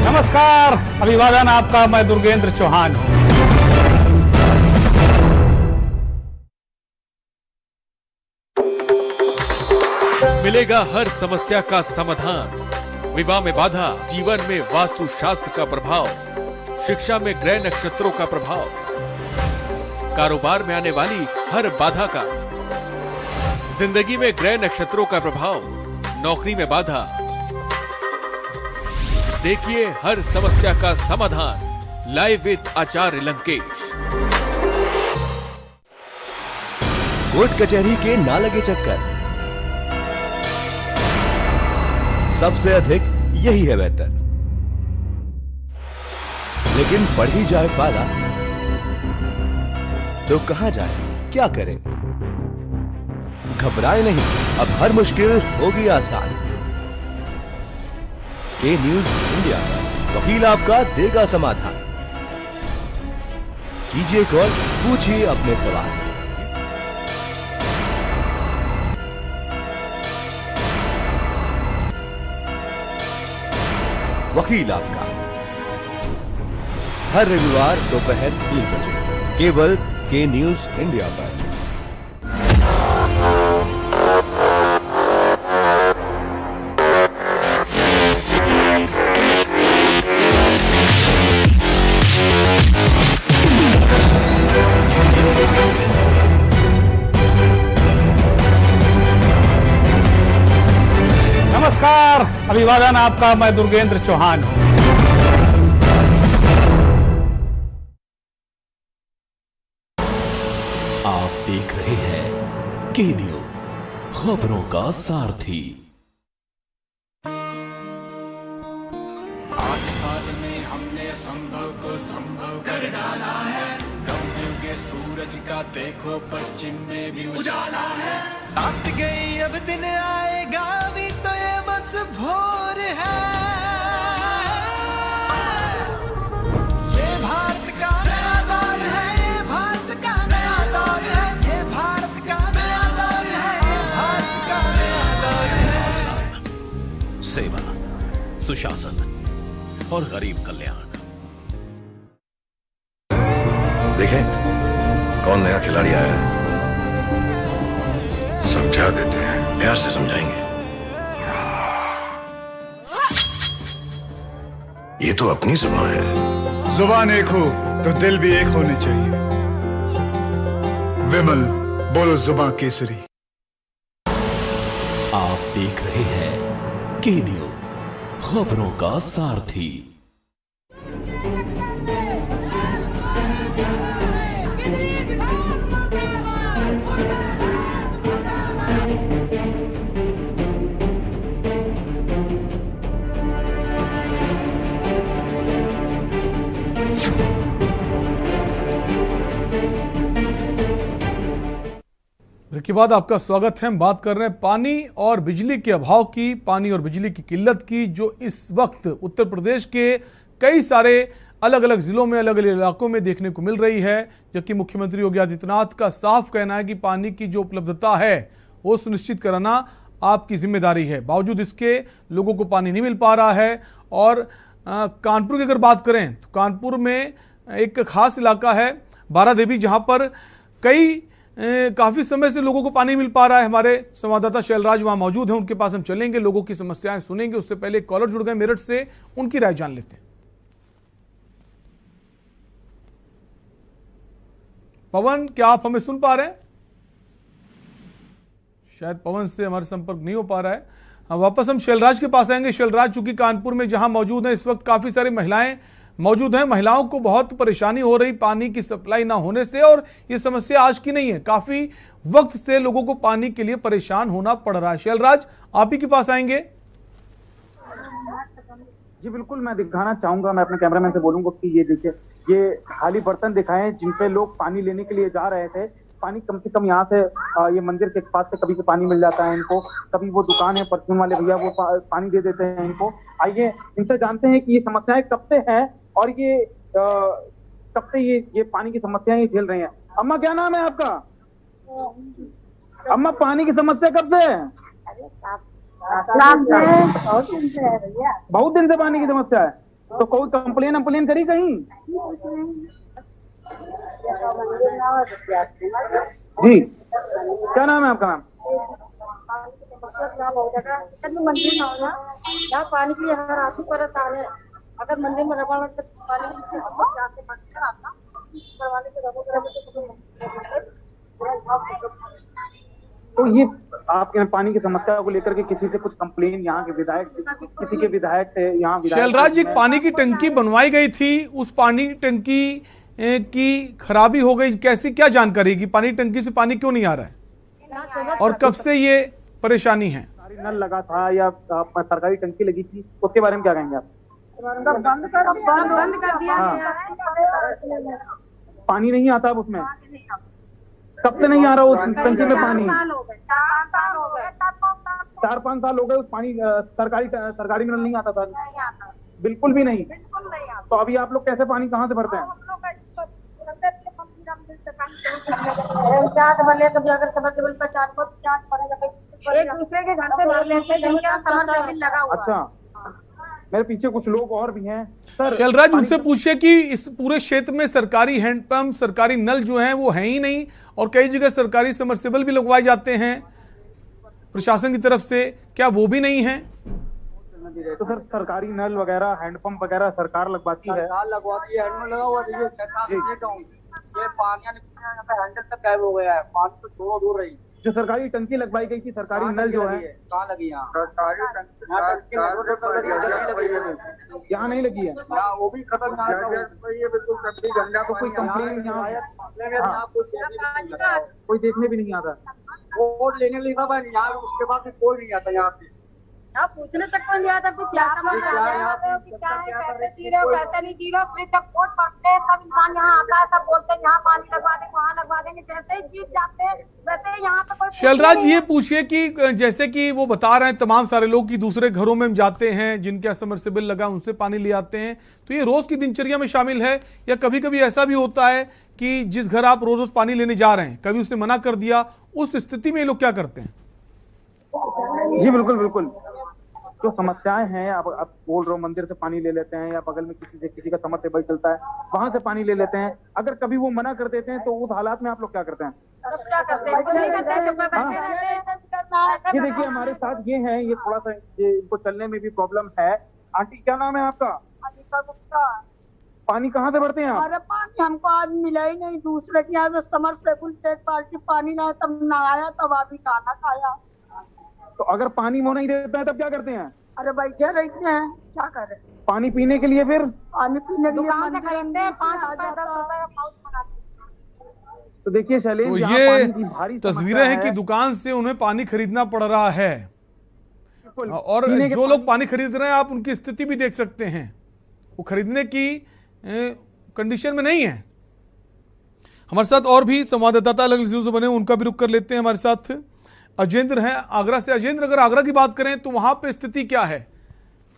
नमस्कार, अभिवादन आपका। मैं दुर्गेंद्र चौहान हूं। मिलेगा हर समस्या का समाधान। विवाह में बाधा, जीवन में वास्तु शास्त्र का प्रभाव, शिक्षा में ग्रह नक्षत्रों का प्रभाव, कारोबार में आने वाली हर बाधा का, जिंदगी में ग्रह नक्षत्रों का प्रभाव, नौकरी में बाधा। देखिए हर समस्या का समाधान live with Acharya Lankesh. Court कचहरी के ना लगे चक्कर, सबसे अधिक यही है बेहतर। लेकिन बढ़ ही जाए पाला तो कहां जाए, क्या करें? घबराए नहीं, अब हर मुश्किल होगी आसान। के न्यूज इंडिया पर वकील आपका देगा समाधान। कीजिए कॉल, पूछिए अपने सवाल। वकील आपका हर रविवार दोपहर 3 बजे केवल के न्यूज इंडिया पर। नमस्कार, अभिवादन आपका। मैं दुर्गेंद्र चौहान हूं। आप देख रहे हैं के न्यूज, खबरों का सारथी। 8 साल में हमने संभव को संभव कर डाला है। गम्य के सूरज का देखो पश्चिम में भी उजाला है। रात गई अब दिन आएगा भी, तो ये बस भोर है। ये भारत का नया दौर है, ये भारत का नया दौर है, ये भारत का नया दौर है, ये भारत का नया दौर है। सेवा, सुशासन और गरीब कल्याण। देखें कौन नया खिलाड़ी आया है, समझा देते हैं, प्यार से समझाएंगे। ये तो अपनी जुबान है। जुबान एक हो तो दिल भी एक होने चाहिए। विमल बोलो जुबान केसरी। आप देख रहे हैं के न्यूज, खबरों का सारथी। के बाद आपका स्वागत है। हम बात कर रहे हैं पानी और बिजली के अभाव की, पानी और बिजली की किल्लत की, जो इस वक्त उत्तर प्रदेश के कई सारे अलग अलग जिलों में, अलग अलग इलाकों में देखने को मिल रही है। जबकि मुख्यमंत्री योगी आदित्यनाथ का साफ कहना है कि पानी की जो उपलब्धता है वो सुनिश्चित कराना आपकी जिम्मेदारी है। बावजूद इसके लोगों को पानी नहीं मिल पा रहा है। और कानपुर की अगर बात करें तो कानपुर में एक खास इलाका है बारादेवी, जहां पर काफी समय से लोगों को पानी मिल पा रहा है। हमारे संवाददाता शैलराज वहां मौजूद हैं, उनके पास हम चलेंगे, लोगों की समस्याएं सुनेंगे। उससे पहले कॉलर जुड़ गए मेरठ से, उनकी राय जान लेते हैं। पवन, क्या आप हमें सुन पा रहे हैं? शायद पवन से हमारा संपर्क नहीं हो पा रहा है। वापस हम शैलराज के पास आएंगे। शैलराज, चूंकि कानपुर में जहां मौजूद है इस वक्त काफी सारी महिलाएं मौजूद हैं, महिलाओं को बहुत परेशानी हो रही पानी की सप्लाई ना होने से। और ये समस्या आज की नहीं है, काफी वक्त से लोगों को पानी के लिए परेशान होना पड़ रहा है। शैलराज, आप ही के पास आएंगे। जी बिल्कुल, मैं दिखाना चाहूंगा, मैं अपने कैमरामैन से बोलूंगा कि ये देखिए, ये खाली बर्तन दिखाएं जिन पे लोग पानी लेने के लिए जा रहे थे। पानी कम से कम यहाँ से ये मंदिर के पास से कभी पानी मिल जाता है इनको, कभी वो दुकान है परचून वाले भैया वो पानी दे देते हैं इनको। आइए इनसे जानते हैं कि ये समस्याएं कब से है और ये कब से ये पानी की समस्याएं ये झेल रही हैं। अम्मा, क्या नाम है आपका? अम्मा, पानी की समस्या कब से है? बहुत दिन से पानी की समस्या है। तो कोई कंप्लेन करी कहीं? जी, क्या नाम है आपका? मंदिर ना होना, यहाँ पानी की हर आदमी परेशान है। अगर मंदिर में रबड़ पानी तो ये आपके पानी की समस्या को लेकर के किसी से कुछ कंप्लेन यहाँ के विधायक, किसी के विधायक से यहाँ? शैलराज, एक पानी की टंकी बनवाई गई थी, उस पानी की टंकी की खराबी हो गई, कैसी क्या जानकारी कि पानी टंकी से पानी क्यों नहीं आ रहा है और कब से ये परेशानी है? नल लगा था या सरकारी टंकी लगी थी, उसके बारे में क्या कहेंगे आप? बंद कर दिया। पानी नहीं आता अब उसमें? कब से नहीं आ रहा उस टंकी में पानी? 4-5 साल हो गए उस पानी सरकारी नल नहीं आता था? बिल्कुल भी नहीं। तो अभी आप लोग कैसे पानी कहाँ से भरते हैं? एक दूसरे के घर से भर लेते हैं, जिनका समरसेबल लगा हुआ। अच्छा, मेरे पीछे कुछ लोग और भी हैं सर। शैलराज, उनसे पूछिए कि इस पूरे क्षेत्र में सरकारी हैंडपंप, सरकारी नल जो हैं वो हैं ही नहीं, और कई जगह सरकारी समरसेबल भी लगवाए जाते हैं प्रशासन की तरफ से, क्या वो भी नहीं है? तो सर सरकारी नल वगैरह, हैंडपंप वगैरह सरकार लगवाती है? सरकार लगवाती है, हैंडपंप लगा हुआ है। ये पानी हैंडल तक गायब हो गया है, पानी तो छोड़ो दूर रही। जो सरकारी टंकी लगवाई गई थी, सरकारी नल जो है कहाँ लगी? यहाँ यहाँ नहीं लगी है, वो भी खत्म। तो कोई कंप्लेन यहाँ कोई देखने भी नहीं आता? वोट लेने लिखा हुआ है यहाँ, उसके बाद कोई नहीं आता यहाँ पे। आप पूछने तक कौन आता? तो क्या समझ रहा है, कैसे जी रहे हो, कैसे नहीं जी रहे हो? फिर जब वोट पड़ते हैं तब इंसान यहाँ आता है, सब बोलते हैं यहाँ पानी लगवा देंगे, वहाँ लगवा देंगे। जैसे ही जीत जाते हैं वैसे यहाँ पे कोई। शैलराज, ये पूछिए कि जैसे कि वो बता रहे हैं तमाम सारे लोग कि दूसरे घरों में जाते हैं, जिनके समरसेबल लगा उनसे पानी ले आते हैं, तो ये रोज की दिनचर्या में शामिल है या कभी कभी ऐसा भी होता है कि जिस घर आप रोज रोज पानी लेने जा रहे हैं कभी उसने मना कर दिया, उस स्थिति में ये लोग क्या करते हैं? जी बिल्कुल बिल्कुल, जो समस्याएं हैं, आप बोल रहे हो मंदिर से पानी ले लेते हैं या बगल में किसी का समरसेबल चलता है वहां से पानी ले लेते हैं। अगर कभी वो मना कर देते हैं तो उस हालात में आप लोग क्या करते हैं? ये देखिए हमारे साथ ये हैं, ये थोड़ा सा इनको चलने में भी प्रॉब्लम है। आंटी, क्या नाम है आपका? पानी कहाँ से भरते हैं आप? अरे पानी हमको आज मिला ही नहीं, दूसरे के यहाँ से समरसेबल से एक बाल्टी पानी लाया, तब नहाया, तब अभी खाना खाया। तो अगर पानी वो नहीं देता है तब क्या करते हैं? अरे बैठे रहते हैं, क्या करें। पानी पीने के लिए फिर पानी पीने के लिए दुकान से खरीदते हैं, 5 रुपए 10 रुपए का पाउच मंगाते हैं। तो देखिए शैलेंद्र, तो यहाँ ये पानी की भारी तस्वीरें हैं कि दुकान से उन्हें पानी खरीदना पड़ रहा है, और जो लोग पानी खरीद रहे हैं आप उनकी स्थिति भी देख सकते हैं, वो खरीदने की कंडीशन में नहीं है। हमारे साथ और भी संवाददाता अलग अलग न्यूज बने, उनका भी रुख कर लेते हैं। हमारे साथ अजेंद्र हैं आगरा से। अजेंद्र, अगर आगरा की बात करें तो वहां पे स्थिति क्या है?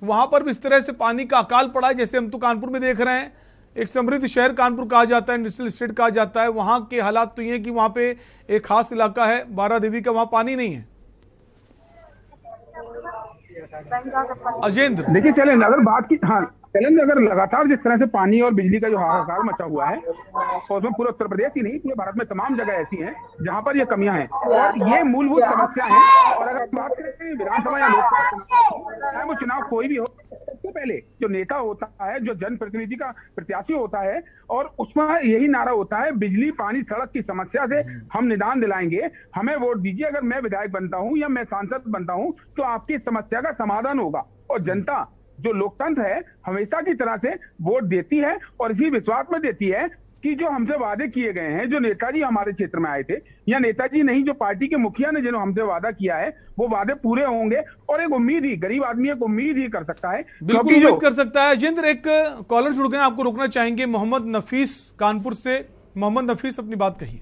वहां पर भी इस तरह से पानी का अकाल पड़ा है जैसे हम तो कानपुर में देख रहे हैं। एक समृद्ध शहर कानपुर कहा जाता है, इंडस्ट्रियल स्टेट कहा जाता है। वहां के हालात तो ये है कि वहां पे एक खास इलाका है बारा देवी का, वहां पानी नहीं है। अजेंद्र, देखिए शैलेंद्र, अगर बात की शैलेंद्र, अगर लगातार जिस तरह से पानी और बिजली का जो हाहाकार मचा हुआ है, और उसमें पूरे उत्तर प्रदेश ही नहीं पूरे भारत में तमाम जगह ऐसी हैं जहां पर ये कमियां हैं और ये मूलभूत समस्या है। और अगर बात करें विधानसभा या लोकसभा चाहे वो चुनाव कोई भी हो, सबसे पहले जो नेता होता है, जो जनप्रतिनिधि का प्रत्याशी होता है, और उसमें यही नारा होता है बिजली पानी सड़क की समस्या से हम निदान दिलाएंगे, हमें वोट दीजिए। अगर मैं विधायक बनता हूं या मैं सांसद बनता हूं तो आपकी समस्या का समाधान होगा। और जनता जो लोकतंत्र है हमेशा की तरह से वोट देती है और इसी विश्वास में देती है कि जो हमसे वादे किए गए हैं, जो नेताजी हमारे क्षेत्र में आए थे, या नेताजी नहीं जो पार्टी के मुखिया ने जिन्होंने हमसे वादा किया है, वो वादे पूरे होंगे। और एक उम्मीद ही गरीब आदमी एक उम्मीद ही कर सकता है, बिल्कुल उम्मीद कर सकता है। अजेंद्र, एक कॉलर जुड़ गए, आपको रोकना चाहेंगे। मोहम्मद नफीस कानपुर से। मोहम्मद नफीस, अपनी बात कहिए।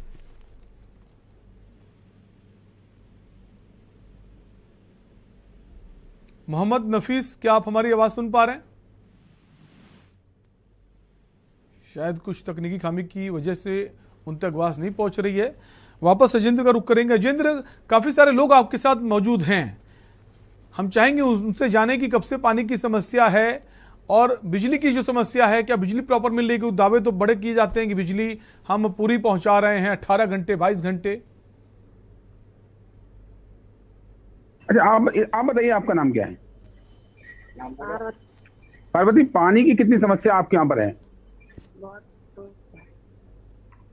मोहम्मद नफीस, क्या आप हमारी आवाज सुन पा रहे हैं? शायद कुछ तकनीकी खामी की वजह से उन तक आवाज नहीं पहुंच रही है। वापस अजेंद्र का रुख करेंगे। अजेंद्र, काफी सारे लोग आपके साथ मौजूद हैं, हम चाहेंगे उनसे जाने की कब से पानी की समस्या है और बिजली की जो समस्या है, क्या बिजली प्रॉपर मिल रही है? दावे तो बड़े किए जाते हैं कि बिजली हम पूरी पहुंचा रहे हैं, 18 घंटे 22 घंटे। अच्छा, आप बताइए, आपका नाम क्या है? पार्वती, पानी की कितनी समस्या आपके यहाँ पर है?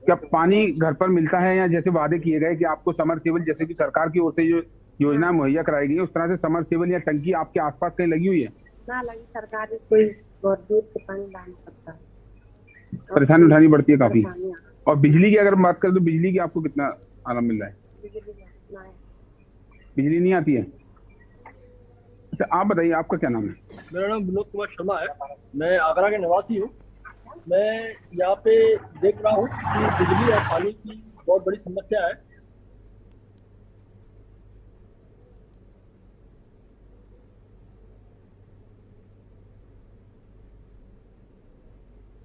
क्या पानी घर पर मिलता है, या जैसे वादे किए गए कि आपको समरसेबल, जैसे कि सरकार की ओर से जो योजना मुहैया कराई गई है, उस तरह से समरसेबल या टंकी आपके आसपास कहीं लगी हुई है? ना लगी, सरकार कोई बहुत दूर से पानी लाना पड़ता है, परेशानी उठानी पड़ती है काफी। और बिजली की अगर बात करें तो बिजली की आपको कितना आराम मिल रहा है? बिजली नहीं आती है? अच्छा, आप बताइए, आपका क्या नाम है? मेरा नाम विनोद कुमार शर्मा है, मैं आगरा के निवासी हूँ। मैं यहाँ पे देख रहा हूँ कि बिजली और पानी की बहुत बड़ी समस्या है।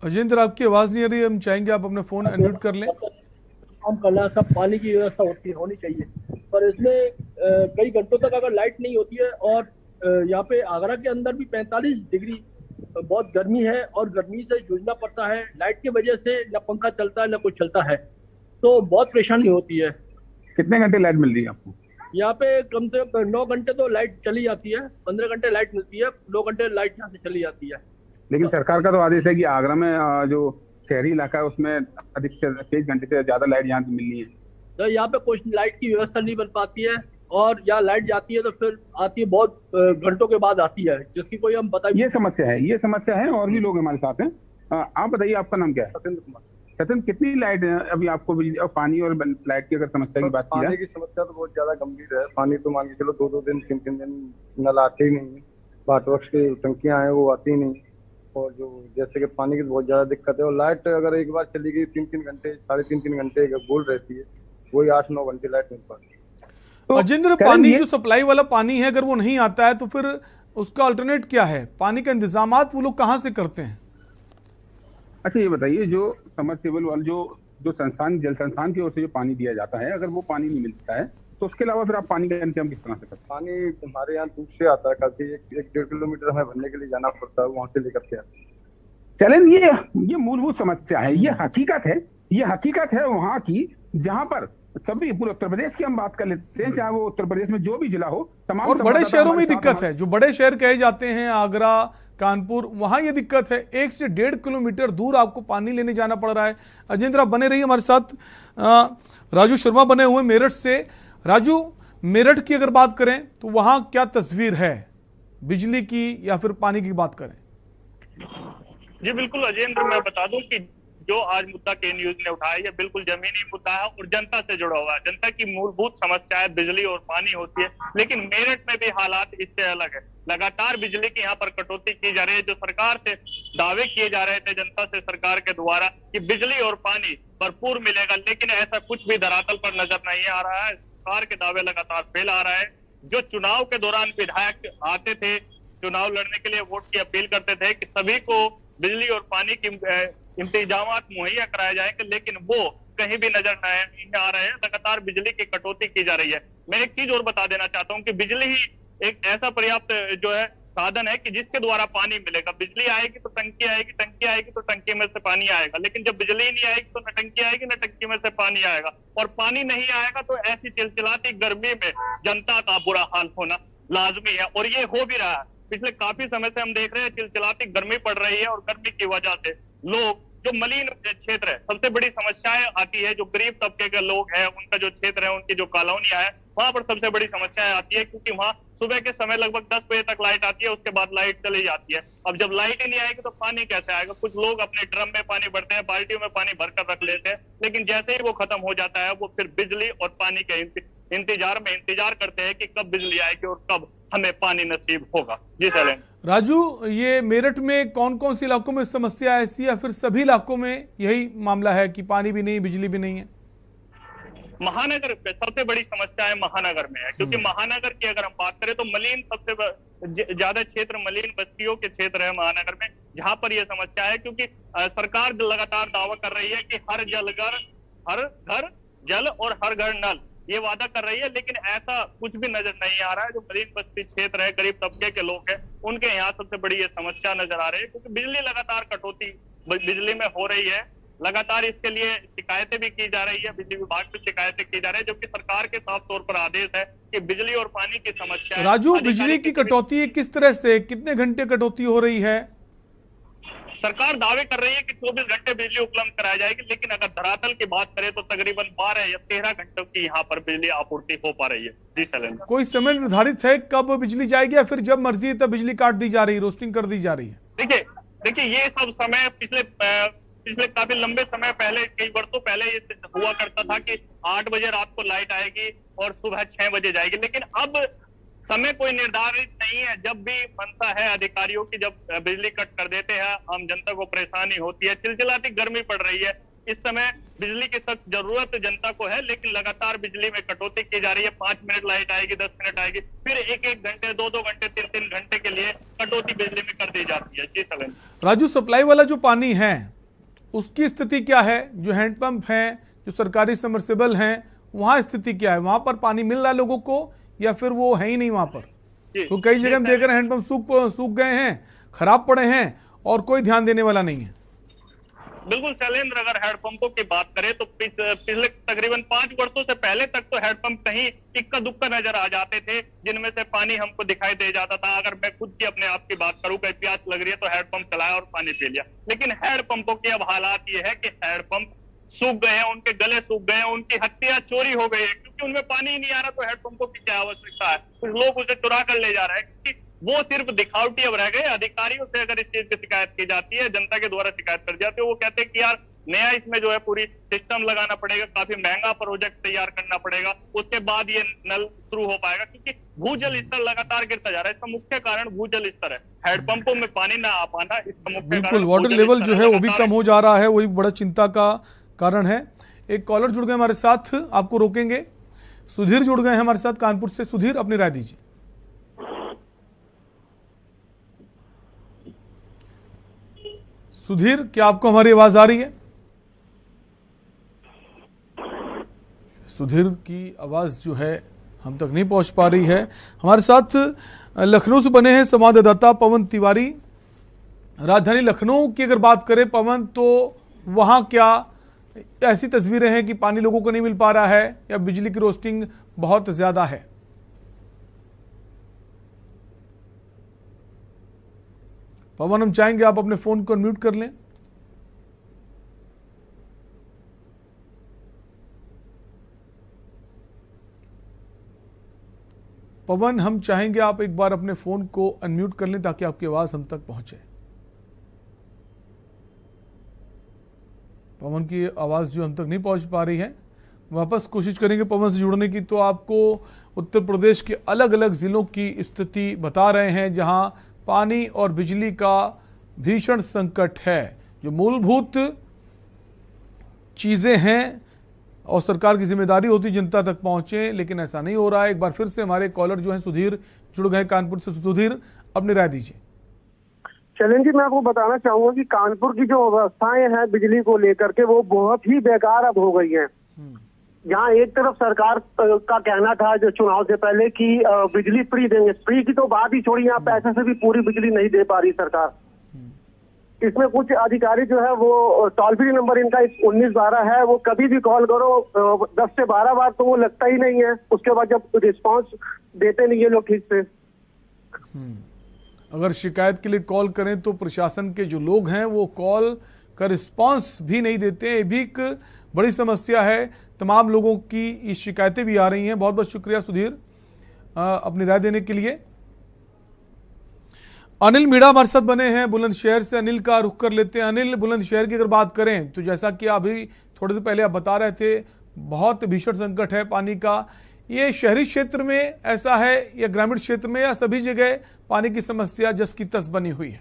अजेंद्र, आपकी आवाज नहीं आ रही है, हम चाहेंगे आप अपना फोन अनम्यूट कर लें। हम करना सब पानी की व्यवस्था होनी चाहिए, पर इसमें कई घंटों तक अगर लाइट नहीं होती है, और यहाँ पे आगरा के अंदर भी 45 डिग्री बहुत गर्मी है और गर्मी से जूझना पड़ता है। लाइट की वजह से न पंखा चलता है न कुछ चलता है, तो बहुत परेशानी होती है। कितने घंटे लाइट मिल रही है आपको? यहाँ पे कम से कम 9 घंटे तो लाइट चली जाती है, 15 घंटे लाइट मिलती है, 2 घंटे लाइट यहाँ से चली जाती है। लेकिन सरकार का तो आदेश है कि आगरा में जो शहरी इलाका है उसमें अधिक से 23 घंटे से ज्यादा लाइट यहाँ से मिलनी है। तो यहाँ पे कुछ लाइट की व्यवस्था नहीं बन पाती है, और यहाँ लाइट जाती है तो फिर आती है बहुत घंटों के बाद आती है, जिसकी कोई हम बता। ये समस्या है और भी लोग हमारे साथ हैं। आप बताइए, आपका नाम क्या है? सत्येंद्र कुमार। सत्येंद्र, कितनी लाइट है अभी आपको बिजली और पानी और लाइट की अगर समस्या की बात की जाए? पानी की समस्या तो बहुत ज्यादा गंभीर है। पानी तो मान के चलो 2-2 दिन 3-3 दिन नल आते ही नहीं, वाटर की टंकियां हैं वो आती ही नहीं, और जो जैसे कि पानी की बहुत ज्यादा दिक्कत है। और लाइट अगर एक बार चली गई 3-3 घंटे 3.5 घंटे बोल रहती है, वही 8-9 घंटे लाइट मिल पाती है। तो अजेंद्र, पानी जो सप्लाई वाला पानी है अगर वो नहीं आता है तो फिर उसका अल्टरनेट क्या है? पानी का इंतजामात वो लोग कहाँ से करते हैं? अच्छा, ये बताइए, जो समरसेबल वाला जो संस्थान जल संस्थान की ओर से जो पानी दिया जाता है, अगर वो पानी नहीं मिलता है तो उसके अलावा फिर आप पानी का इंतजाम किस तरह से करते हैं? पानी हमारे यहाँ दूर से आता है, काफी 1-1.5 किलोमीटर हमें भरने के लिए जाना पड़ता है, वहाँ से लेकर के आते हैं। चलें, ये मूलभूत समस्या है, ये हकीकत है वहाँ की, जहाँ पर सभी पूरे उत्तर प्रदेश की हम बात कर लेते हैं, चाहे वो उत्तर प्रदेश में जो भी जिला हो, तमाम। और बड़े शहरों में दिक्कत है, जो बड़े शहर कहे जाते हैं आगरा, कानपुर, वहां ये दिक्कत है। 1 से 1.5 किलोमीटर दूर आपको पानी लेने जाना पड़ रहा है। अजेंद्र, आप बने रहिए हमारे साथ। राजू शर्मा बने हुए मेरठ से। राजू, मेरठ की अगर बात करें तो वहां क्या तस्वीर है? बिजली की या फिर पानी की बात करें? जी बिल्कुल अजेंद्र, मैं बता दूं कि जो आज मुद्दा के न्यूज ने उठाया ये बिल्कुल जमीनी मुद्दा है और जनता से जुड़ा हुआ है। जनता की मूलभूत समस्या है बिजली और पानी होती है, लेकिन मेरठ में भी हालात इससे अलग है। लगातार बिजली की यहाँ पर कटौती की जा रही है। जो सरकार से दावे किए जा रहे थे जनता से सरकार के द्वारा कि बिजली और पानी भरपूर मिलेगा, लेकिन ऐसा कुछ भी धरातल पर नजर नहीं आ रहा है। सरकार के दावे लगातार फेल आ रहा है। जो चुनाव के दौरान विधायक आते थे, चुनाव लड़ने के लिए वोट की अपील करते थे कि सभी को बिजली और पानी की इंतजामात मुहैया कराए जाएंगे, लेकिन वो कहीं भी नजर नहीं आ रहे हैं। लगातार बिजली की कटौती की जा रही है। मैं एक चीज और बता देना चाहता हूँ कि बिजली ही एक ऐसा पर्याप्त जो है साधन है कि जिसके द्वारा पानी मिलेगा। बिजली आएगी तो टंकी आएगी, टंकी आएगी तो टंकी में से पानी आएगा, लेकिन जब बिजली नहीं आएगी तो न टंकी आएगी न टंकी में से पानी आएगा। और पानी नहीं आएगा तो ऐसी चिलचिलाती गर्मी में जनता का बुरा हाल होना लाजमी है, और ये हो भी रहा है। पिछले काफी समय से हम देख रहे हैं चिलचिलाती गर्मी पड़ रही है, और गर्मी की वजह से लोग जो मलिन क्षेत्र है, सबसे बड़ी समस्याएं आती है जो गरीब तबके के लोग हैं, उनका जो क्षेत्र है, उनकी जो कॉलोनियां है, वहां पर सबसे बड़ी समस्याएं आती है, क्योंकि वहां सुबह के समय लगभग 10 बजे तक लाइट आती है, उसके बाद लाइट चली जाती है। अब जब लाइट ही नहीं आएगी तो पानी कैसे आएगा? कुछ लोग अपने ड्रम में पानी भरते हैं, बाल्टियों में पानी भरकर रख लेते हैं, लेकिन जैसे ही वो खत्म हो जाता है वो फिर बिजली और पानी के इंतजार करते हैं कि कब बिजली आएगी और कब हमें पानी नसीब होगा। जी सर। राजू, ये मेरठ में कौन कौन से इलाकों में समस्या ऐसी या फिर सभी इलाकों में यही मामला है कि पानी भी नहीं, बिजली भी नहीं है? महानगर पे सबसे बड़ी समस्या है महानगर में है, क्योंकि महानगर की अगर हम बात करें तो मलिन सबसे ज्यादा क्षेत्र मलिन बस्तियों के क्षेत्र है महानगर में, जहां पर यह समस्या है। क्योंकि सरकार लगातार दावा कर रही है कि हर घर जल और हर घर नल, ये वादा कर रही है, लेकिन ऐसा कुछ भी नजर नहीं आ रहा है। जो मलिन बस्ती क्षेत्र है, गरीब तबके के लोग हैं, उनके यहाँ सबसे बड़ी ये समस्या नजर आ रही है, क्योंकि बिजली लगातार कटौती बिजली में हो रही है। लगातार इसके लिए शिकायतें भी की जा रही है, बिजली विभाग से शिकायतें की जा रही है, जबकि सरकार के साफ तौर पर आदेश है कि बिजली और पानी की समस्या। राजू, बिजली की कटौती किस तरह से, कितने घंटे कटौती हो रही है? सरकार दावे कर रही है कि 24 घंटे बिजली उपलब्ध कराई जाएगी, लेकिन अगर धरातल की बात करें तो तकरीबन 12 या 13 घंटों की यहाँ पर बिजली आपूर्ति हो पा रही है। जी शैलेंद्र। कोई समय निर्धारित है कब बिजली जाएगी या फिर जब मर्जी तब बिजली काट दी जा रही है, रोस्टिंग कर दी जा रही है? देखिए ये सब समय पिछले काफी लंबे समय पहले, कई वर्षों पहले ये हुआ करता था कि 8 बजे रात को लाइट आएगी और सुबह 6 बजे जाएगी, लेकिन अब समय कोई निर्धारित नहीं है। जब भी मनसा है अधिकारियों की, जब बिजली कट कर देते हैं, आम जनता को परेशानी होती है, चिलचिलाती गर्मी पड़ रही है। इस समय बिजली की सख्त जरूरत जनता को है, लेकिन लगातार बिजली में कटौती की जा रही है। 5 मिनट लाइट आएगी, 10 मिनट आएगी, फिर 1-1 घंटे, 2-2 घंटे, 3-3 घंटे के लिए कटौती बिजली में कर दी जाती है। जी सलेन। राजू, सप्लाई वाला जो पानी है उसकी स्थिति क्या है? जो हैंडपंप हैं, जो सरकारी सबमर्सिबल हैं, वहां स्थिति क्या है? वहां पर पानी मिल रहा है लोगों को या फिर वो है ही नहीं वहां पर? तो कई जगह हम देख रहे हैं हैंडपंप सूख गए हैं, खराब पड़े हैं और कोई ध्यान देने वाला नहीं है। बिल्कुल शैलेंद्र, अगर हैंडपंपों की बात करें तो पिछले तकरीबन 5 वर्षों से पहले तक तो हैंडपंप कहीं इक्का दुक्का नजर आ जाते थे, जिनमें से पानी हमको दिखाई दे जाता था। अगर मैं खुद की अपने आप की बात करूं, कहीं प्यास लग रही है तो हैंडपंप चलाया और पानी पी लिया। लेकिन हैंडपंपों के अब हालात ये है कि हैंडपंप सूख गए हैं, उनके गले सूख गए हैं, उनकी हत्या चोरी हो गई है, क्योंकि उनमें पानी ही नहीं आ रहा। तो हैंडपंपों की क्या आवश्यकता है? कुछ लोग उसे चुरा कर ले जा रहे हैं, क्योंकि वो सिर्फ दिखावटी अब रह गए। अधिकारियों से अगर इस चीज की शिकायत की जाती है, जनता के द्वारा शिकायत कर जाती है, वो कहते हैं कि यार नया इसमें जो है पूरी सिस्टम लगाना पड़ेगा, काफी महंगा प्रोजेक्ट तैयार करना पड़ेगा, उसके बाद ये नल शुरू हो पाएगा, क्योंकि भूजल स्तर लगातार गिरता जा रहा है। इसका मुख्य कारण भूजल स्तर है, हैंडपंपों में पानी ना आ पाना इसका मुख्य कारण। बिल्कुल, वाटर लेवल जो है वो भी कम हो जा रहा है, वही बड़ा चिंता का कारण है। एक कॉलर जुड़ गए हमारे साथ, आपको रोकेंगे। सुधीर जुड़ गए हैं हमारे साथ कानपुर से। सुधीर, अपनी राय दीजिए। सुधीर, क्या आपको हमारी आवाज आ रही है? सुधीर की आवाज जो है हम तक नहीं पहुंच पा रही है। हमारे साथ लखनऊ से बने हैं संवाददाता पवन तिवारी। राजधानी लखनऊ की अगर बात करें पवन, तो वहां क्या ऐसी तस्वीरें हैं कि पानी लोगों को नहीं मिल पा रहा है या बिजली की रोस्टिंग बहुत ज्यादा है? पवन, हम चाहेंगे आप अपने फोन को म्यूट कर लें। पवन, हम चाहेंगे आप एक बार अपने फोन को अनम्यूट कर लें ताकि आपकी आवाज हम तक पहुंचे। पवन की आवाज जो हम तक नहीं पहुंच पा रही है, वापस कोशिश करेंगे पवन से जुड़ने की। तो आपको उत्तर प्रदेश के अलग अलग जिलों की स्थिति बता रहे हैं जहां पानी और बिजली का भीषण संकट है। जो मूलभूत चीजें हैं और सरकार की जिम्मेदारी होती जनता तक पहुंचे, लेकिन ऐसा नहीं हो रहा है। एक बार फिर से हमारे कॉलर जो हैं सुधीर जुड़ गए कानपुर से। सुधीर, अपनी राय दीजिए। चलें जी, मैं आपको बताना चाहूंगा कि कानपुर की जो व्यवस्थाएं हैं बिजली को लेकर के वो बहुत ही बेकार अब हो गई हैं। जहाँ एक तरफ सरकार का कहना था जो चुनाव से पहले कि बिजली फ्री देंगे, फ्री की तो बात ही छोड़ी, यहाँ पैसे से भी पूरी बिजली नहीं दे पा रही सरकार। इसमें कुछ अधिकारी जो है वो टोल फ्री नंबर इनका 1912 है, वो कभी भी कॉल करो 10 से 12 बार तो वो लगता ही नहीं है। उसके बाद जब रिस्पांस देते नहीं है लोग ठीक से। अगर शिकायत के लिए कॉल करें तो प्रशासन के जो लोग हैं वो कॉल का रिस्पांस भी नहीं देते। ये भी एक बड़ी समस्या है। तमाम लोगों की ये शिकायतें भी आ रही हैं। बहुत बहुत शुक्रिया सुधीर अपनी राय देने के लिए। अनिल मीणा हमारे साथ बने हैं बुलंदशहर से। अनिल का रुख कर लेते हैं। अनिल, बुलंदशहर की अगर बात करें तो जैसा कि अभी थोड़ी देर पहले आप बता रहे थे, बहुत भीषण संकट है पानी का। ये शहरी क्षेत्र में ऐसा है या ग्रामीण क्षेत्र में, या सभी जगह पानी की समस्या जस की तस बनी हुई है?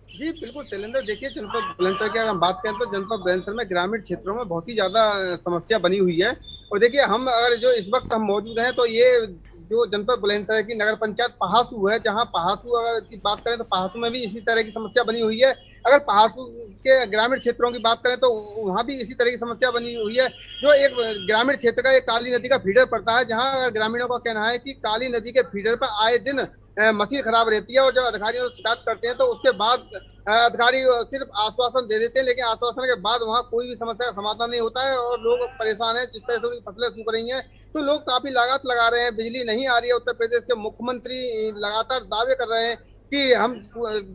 जी बिल्कुल शैलेंद्र, देखिए जनपद बुलंदशहर की अगर हम बात करें तो जनपद बुलंदशहर में ग्रामीण क्षेत्रों में बहुत ही ज्यादा समस्या बनी हुई है। और देखिए हम अगर जो इस वक्त हम मौजूद हैं तो ये जो जनपद बुलंदशहर की नगर पंचायत पहासू है, जहां पहासू अगर की बात करें तो पहासू में भी इसी तरह की समस्या बनी हुई है। अगर पहासू के ग्रामीण क्षेत्रों की बात करें तो वहां भी इसी तरह की समस्या बनी हुई है। जो एक ग्रामीण क्षेत्र का एक काली नदी का फीडर पड़ता है, जहां ग्रामीणों का कहना है कि काली नदी के फीडर पर आए दिन मशीन खराब रहती है। और जब अधिकारियों से शिकायत करते हैं तो उसके बाद अधिकारी सिर्फ आश्वासन दे देते हैं, लेकिन आश्वासन के बाद वहाँ कोई भी समस्या का समाधान नहीं होता है और लोग परेशान हैं। जिस तरह से उनकी फसलें सूख रही हैं तो लोग काफी लागत लगा रहे हैं, बिजली नहीं आ रही है। उत्तर प्रदेश के मुख्यमंत्री लगातार दावे कर रहे हैं कि हम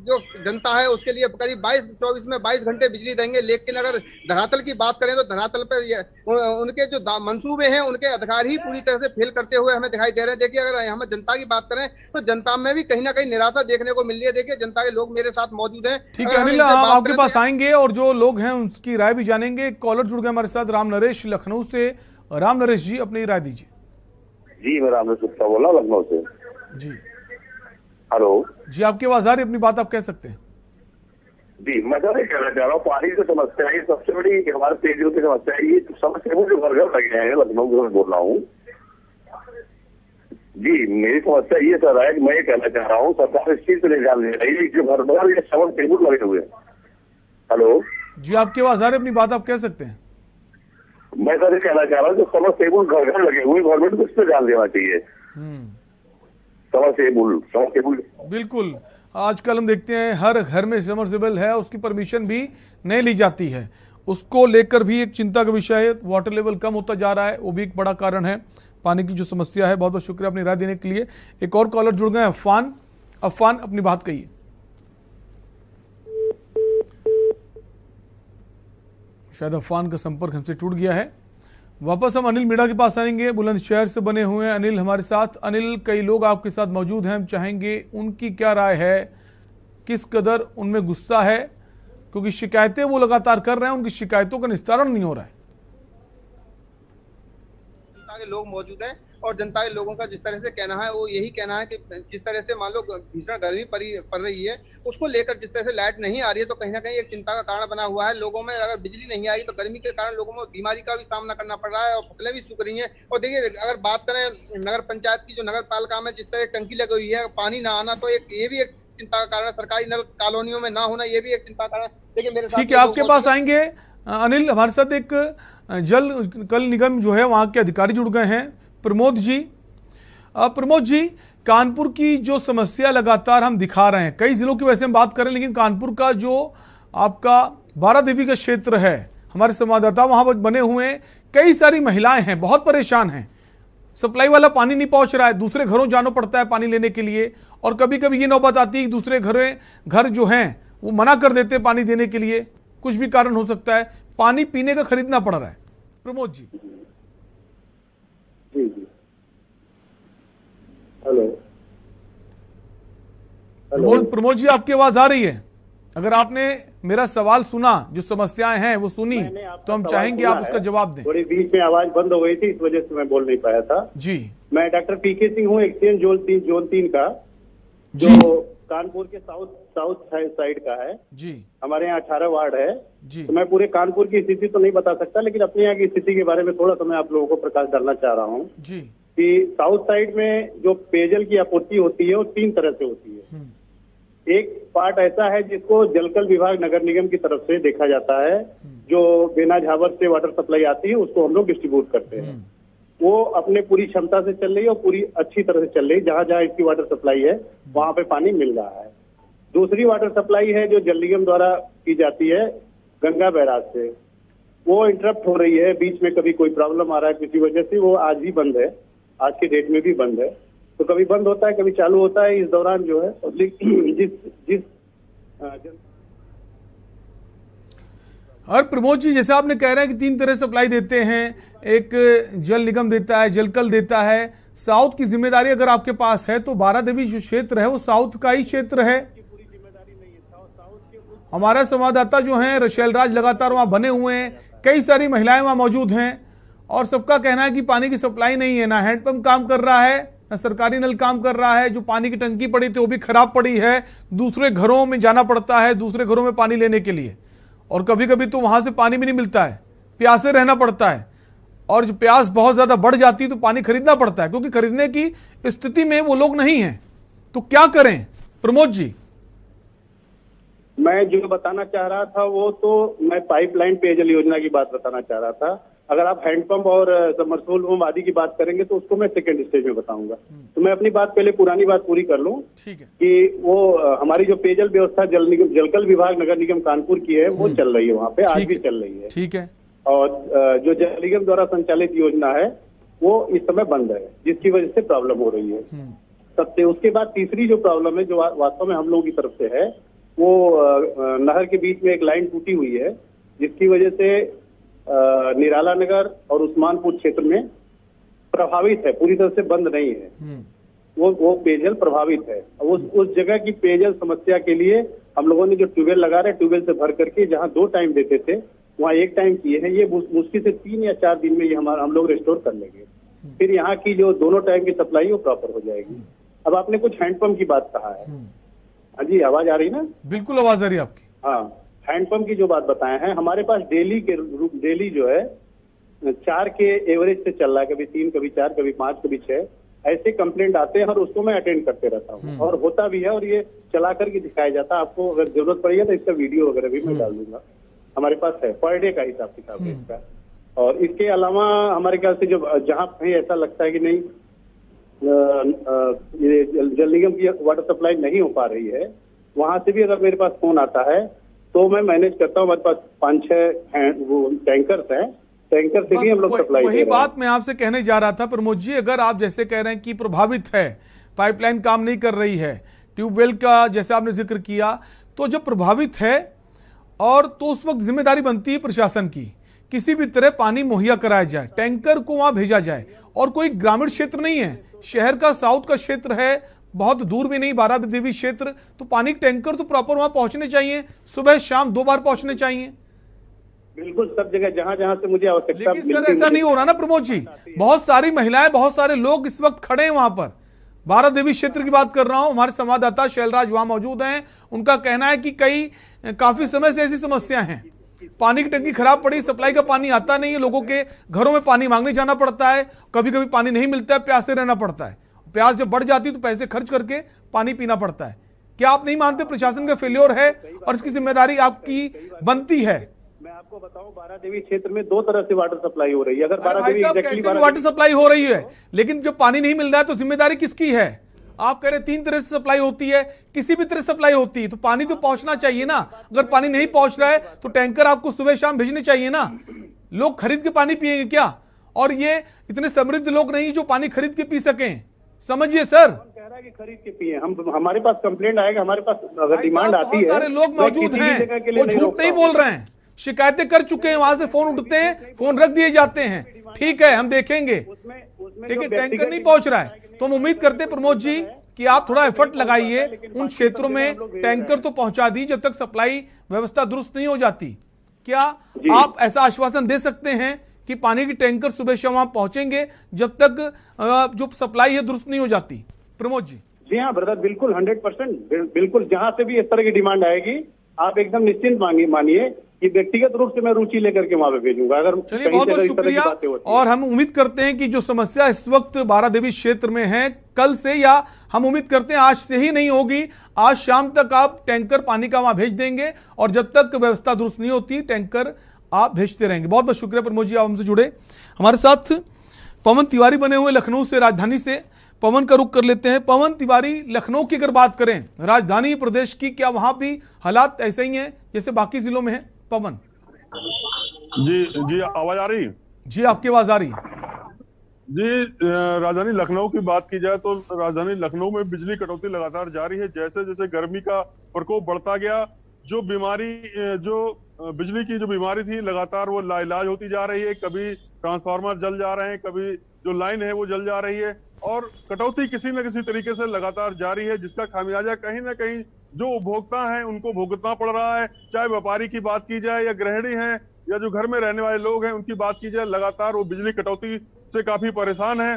जो जनता है उसके लिए करीब 24 में 22 घंटे बिजली देंगे, लेकिन अगर धरातल की बात करें तो धरातल पर उनके जो मंसूबे हैं उनके अधिकारी ही पूरी तरह से फेल करते हुए हमें दिखाई दे रहे हैं। देखिए अगर हम जनता की बात करें तो जनता में भी कहीं ना कहीं निराशा देखने को मिल रही है। देखिए जनता के लोग मेरे साथ मौजूद हैं। ठीक है अनिल, हम आपके पास आएंगे और जो लोग हैं उनकी राय भी जानेंगे। कॉलर जुड़ गए हमारे साथ, राम नरेश लखनऊ से। राम नरेश जी, अपनी राय दीजिए। जी मैं राम नरेश गुप्ता बोल रहा हूँ लखनऊ से। जी हेलो जी, आपकी आवाज आ रही है, अपनी बात आप कह सकते हैं। जी मैं तो नहीं कहना चाह रहा हूँ, पानी की समस्या है सबसे बड़ी हमारे पेड़ों की समस्या है। ये समस्या जो घर घर लगे हैं लखनऊ से बोल रहा हूँ। जी मेरी समस्या ये सर है कि मैं ये कहना चाह रहा हूँ सरकार इस चीज पे नहीं ध्यान दे रही है। जो घर घर ये समर टेबल लगे हुए हैं। हेलो जी, आपकी आवाज आ रही है, अपनी बात आप कह सकते हैं। मैं सर ये कहना चाह रहा हूँ जो समर टेबल घर घर लगे हुए, गवर्नमेंट को इस पे ध्यान देना चाहिए। समरसेबुल बिल्कुल, आजकल हम देखते हैं हर घर में समरसेबल है, उसकी परमिशन भी नहीं ली जाती है। उसको लेकर भी एक चिंता का विषय है। वाटर लेवल कम होता जा रहा है, वो भी एक बड़ा कारण है पानी की जो समस्या है। बहुत बहुत शुक्रिया अपनी राय देने के लिए। एक और कॉलर जुड़ गए, अफान। अफान, अपनी बात कहिए। शायद अफान का संपर्क हमसे टूट गया है। वापस हम अनिल मीणा के पास आएंगे, बुलंदशहर से बने हुए हैं अनिल हमारे साथ। अनिल, कई लोग आपके साथ मौजूद हैं, हम चाहेंगे उनकी क्या राय है, किस कदर उनमें गुस्सा है, क्योंकि शिकायतें वो लगातार कर रहे हैं, उनकी शिकायतों का निस्तारण नहीं हो रहा है। जनता के लोग मौजूद हैं और जनता के लोगों का जिस तरह से कहना है वो यही कहना है कि जिस तरह से मान लो भीषण गर्मी पड़ रही है उसको लेकर जिस तरह से लाइट नहीं आ रही है तो कहीं ना कहीं एक चिंता का कारण बना हुआ है। लोगों में अगर बिजली नहीं आई तो गर्मी के कारण लोगों में बीमारी का भी सामना करना पड़ रहा है और फसलें भी सूख रही हैं। और देखिए अगर बात करें नगर पंचायत की, जो नगर पालिका में जिस तरह टंकी लगी हुई है, पानी ना आना तो ये भी एक चिंता का कारण है। सरकारी नल कॉलोनियों में ना होना ये भी एक चिंता का कारण है। देखिए मेरे साथ ठीक है, आपके पास आएंगे अनिल। हमारे साथ एक जल निगम जो है वहां के अधिकारी जुड़ गए हैं, प्रमोद जी। प्रमोद जी, कानपुर की जो समस्या लगातार हम दिखा रहे हैं, कई जिलों की वैसे हम बात करें, लेकिन कानपुर का जो आपका बारादेवी का क्षेत्र है, हमारे संवाददाता वहां पर बने हुए हैं, कई सारी महिलाएं हैं, बहुत परेशान हैं। सप्लाई वाला पानी नहीं पहुंच रहा है, दूसरे घरों जाना पड़ता है पानी लेने के लिए, और कभी कभी ये नौबत आती है कि दूसरे घर जो हैं वो मना कर देते हैं पानी देने के लिए। कुछ भी कारण हो सकता है, पानी पीने का खरीदना पड़ रहा है। प्रमोद जी। प्रमोद जी, आपकी आवाज आ रही है? अगर आपने मेरा सवाल सुना, जो समस्याएं हैं वो सुनी, तो हम चाहेंगे आप उसका जवाब दें। थोड़ी बीच में आवाज बंद हो गई थी, इस वजह से मैं बोल नहीं पाया था। जी, मैं डॉक्टर पीके सिंह हूँ, एक्सचेंज जोन 3 का, जो कानपुर के साउथ साइड का है। जी, हमारे यहाँ 18 वार्ड है जी। तो मैं पूरे कानपुर की स्थिति तो नहीं बता सकता, लेकिन अपने यहाँ की स्थिति के बारे में थोड़ा सा मैं आप लोगों को प्रकाश डालना चाह रहा हूँ जी। कि साउथ साइड में जो पेयजल की आपूर्ति होती है वो 3 तरह से होती है। एक पार्ट ऐसा है जिसको जलकल विभाग नगर निगम की तरफ से देखा जाता है, जो बेना झावर से वाटर सप्लाई आती है, उसको हम लोग डिस्ट्रीब्यूट करते हैं। वो अपने पूरी क्षमता से चल रही है और पूरी अच्छी तरह से चल रही है। जहां जहां इसकी वाटर सप्लाई है वहां पे पानी मिल रहा है। दूसरी वाटर सप्लाई है जो जल निगम द्वारा की जाती है गंगा बैराज से, वो इंटरप्ट हो रही है। बीच में कभी कोई प्रॉब्लम आ रहा है किसी वजह से, वो आज भी बंद है, आज के डेट में भी बंद है। तो कभी बंद होता है, कभी चालू होता है। इस दौरान जो है पब्लिक और प्रमोद जी, जैसे आपने कह रहे हैं कि 3 तरह सप्लाई देते हैं, एक जल निगम देता है, जलकल देता है। साउथ की जिम्मेदारी अगर आपके पास है तो बारादेवी जो क्षेत्र है वो साउथ का ही क्षेत्र है। हमारा संवाददाता जो है शैलराज लगातार वहां बने हुए हैं, कई सारी महिलाएं वहां मौजूद हैं और सबका कहना है कि पानी की सप्लाई नहीं है, ना हैंडपंप काम कर रहा है, ना सरकारी नल काम कर रहा है। जो पानी की टंकी पड़ी थी वो भी खराब पड़ी है, दूसरे घरों में जाना पड़ता है, दूसरे घरों में पानी लेने के लिए, और कभी कभी तो वहां से पानी भी नहीं मिलता है, प्यासे रहना पड़ता है। और जो प्यास बहुत ज्यादा बढ़ जाती है तो पानी खरीदना पड़ता है, क्योंकि खरीदने की स्थिति में वो लोग नहीं है। तो क्या करें प्रमोद जी? मैं जो बताना चाह रहा था वो तो मैं पाइपलाइन पेयजल योजना की बात बताना चाह रहा था। अगर आप हैंडपंप और सबमर्सिबल पंप आदि की बात करेंगे तो उसको मैं सेकंड स्टेज में बताऊंगा। तो मैं अपनी बात पहले पुरानी बात पूरी कर लूं। ठीक है। कि वो हमारी जो पेयजल व्यवस्था जलकल विभाग नगर निगम कानपुर की है वो चल रही है वहाँ पे, आज भी चल रही है। ठीक है। और जो जल निगम द्वारा संचालित योजना है वो इस समय बंद है, जिसकी वजह से प्रॉब्लम हो रही है सबसे। उसके बाद तीसरी जो प्रॉब्लम है, जो वास्तव में हम लोगों की तरफ से है, वो नहर के बीच में एक लाइन टूटी हुई है, जिसकी वजह से निराला नगर और उस्मानपुर क्षेत्र में प्रभावित है, पूरी तरह से बंद नहीं है। वो पेयजल प्रभावित है। उस जगह की पेयजल समस्या के लिए हम लोगों ने जो ट्यूबवेल लगा रहे, ट्यूबवेल से भर करके जहां 2 टाइम देते थे वहां 1 टाइम किए हैं। ये मुश्किल से 3 या 4 दिन में ये हम लोग रिस्टोर कर लेंगे। फिर यहाँ की जो दोनों टाइम की सप्लाई वो प्रॉपर हो जाएगी। अब आपने कुछ हैंडपंप की बात कहा है। हाँ जी, आवाज आ रही ना? बिल्कुल आवाज आ रही है आपकी। हाँ, हैंडपंप की जो बात बताए हैं, हमारे पास डेली जो है 4 के एवरेज से चल रहा है, कभी 3, कभी 4, कभी 5, कभी 6 ऐसे कंप्लेंट आते हैं और उसको मैं अटेंड करते रहता हूँ और होता भी है, और ये चला करके दिखाया जाता है। आपको अगर जरूरत पड़ेगी तो इसका वीडियो वगैरह भी मैं डाल दूंगा, हमारे पास है, पर डे का हिसाब किताब है इसका। और इसके अलावा हमारे ख्याल से जो जहाँ कहीं ऐसा लगता है कि नहीं ये जल निगम की वाटर सप्लाई नहीं हो पा रही है, वहां से भी अगर मेरे पास फोन आता है तो मैं मैनेज करता हूँ। हमारे पास 5-6 वो टैंकर्स हैं, टैंकर से भी हम लोग सप्लाई वही बात मैं आपसे कहने जा रहा था प्रमोद जी। अगर आप जैसे कह रहे हैं कि प्रभावित है, पाइपलाइन काम नहीं कर रही है, ट्यूबवेल का जैसे आपने जिक्र किया, तो जब प्रभावित है और तो उस वक्त जिम्मेदारी बनती है प्रशासन की, किसी भी तरह पानी मुहैया कराया जाए, टैंकर को वहां भेजा जाए। और कोई ग्रामीण क्षेत्र नहीं है, शहर का साउथ का क्षेत्र है, बहुत दूर भी नहीं, बारादेवी क्षेत्र, तो पानी टैंकर तो प्रॉपर वहां पहुंचने चाहिए, सुबह शाम 2 बार पहुंचने चाहिए। बिल्कुल, सब जगह जहां जहां से मुझे आवश्यकता। लेकिन सर ऐसा नहीं हो रहा ना प्रमोद जी, बहुत सारी महिलाएं, बहुत सारे लोग इस वक्त खड़े हैं वहां पर। बारादेवी क्षेत्र की बात कर रहा हूं, हमारे संवाददाता शैलराज वहां मौजूद हैं, उनका कहना है कि काफी समय से ऐसी समस्या है, पानी की टंकी खराब पड़ी, सप्लाई का पानी आता नहीं है, लोगों के घरों में पानी मांगने जाना पड़ता है, कभी कभी पानी नहीं मिलता है, प्यासे रहना पड़ता है, प्यास जब बढ़ जाती है तो पैसे खर्च करके पानी पीना पड़ता है। क्या आप नहीं मानते प्रशासन का फेल्योर है और इसकी जिम्मेदारी आपकी बनती है? मैं आपको बताऊं, बारादेवी क्षेत्र में 2 तरह से वाटर सप्लाई हो रही है। अगर बारादेवी वाटर सप्लाई हो रही है, लेकिन जब पानी नहीं मिल रहा है तो जिम्मेदारी किसकी है? आप कह रहे 3 तरह से सप्लाई होती है, किसी भी तरह सप्लाई होती है तो पानी तो पहुंचना चाहिए ना। अगर पानी नहीं पहुंच रहा है तो टैंकर आपको सुबह शाम भेजने चाहिए ना। लोग खरीद के पानी पिएंगे क्या? और ये इतने समृद्ध लोग नहीं जो पानी खरीद के पी सकें, समझिए सर। कह रहा है कि खरीद के पिए, हमारे पास कंप्लेंट आएगा, हमारे पास अगर डिमांड आती है, सारे लोग मौजूद हैं, वो झूठ नहीं बोल रहे हैं, शिकायतें कर चुके हैं, वहां से फोन उठते हैं, फोन रख दिए जाते हैं। ठीक है, हम देखेंगे, ठीक है, टैंकर नहीं पहुंच रहा है तो हम उम्मीद करते हैं प्रमोद जी कि आप थोड़ा एफर्ट लगाइए, उन क्षेत्रों में टैंकर तो पहुंचा दी जब तक सप्लाई व्यवस्था दुरुस्त नहीं हो जाती। क्या आप ऐसा आश्वासन दे सकते हैं कि पानी की टैंकर सुबह शाम वहां पहुंचेंगे जब तक जो सप्लाई है दुरुस्त नहीं हो जाती? प्रमोद जी। जी हाँ ब्रदर, बिल्कुल 100%, बिल्कुल जहां से भी इस तरह की डिमांड आएगी आप एकदम निश्चिंत मानिए कि व्यक्तिगत रूप से मैं रुचि लेकर के वहां पे भेजूंगा। अगर चलिए, बहुत बहुत शुक्रिया। और हम उम्मीद करते हैं कि जो समस्या इस वक्त बारादेवी क्षेत्र में है, कल से या हम उम्मीद करते हैं आज से ही नहीं होगी, आज शाम तक आप टैंकर पानी का वहां भेज देंगे और जब तक व्यवस्था दुरुस्त नहीं होती टैंकर आप भेजते रहेंगे। बहुत बहुत शुक्रिया प्रमोद जी, आप हमसे जुड़े। हमारे साथ पवन तिवारी बने हुए लखनऊ से, राजधानी से। पवन का रुख कर लेते हैं। पवन तिवारी, लखनऊ की अगर बात करें, राजधानी प्रदेश की, क्या वहां भी हालात ऐसे ही हैं जैसे बाकी जिलों में है? पवन जी आवाज आ रही? जी, आपकी आवाज आ रही है जी। राजधानी लखनऊ की बात की जाए तो राजधानी लखनऊ में बिजली कटौती लगातार जारी है। जैसे जैसे गर्मी का प्रकोप बढ़ता गया, जो बीमारी, जो बिजली की जो बीमारी थी लगातार वो लाइलाज होती जा रही है। कभी ट्रांसफार्मर जल जा रहे हैं, कभी जो लाइन है वो जल जा रही है और कटौती किसी न किसी तरीके से लगातार जारी है, जिसका खामियाजा कहीं ना कहीं जो उपभोक्ता हैं उनको भुगतना पड़ रहा है। चाहे व्यापारी की बात की जाए या गृहिणी हैं या जो घर में रहने वाले लोग हैं उनकी बात की जाए, लगातार वो बिजली कटौती से काफी परेशान है।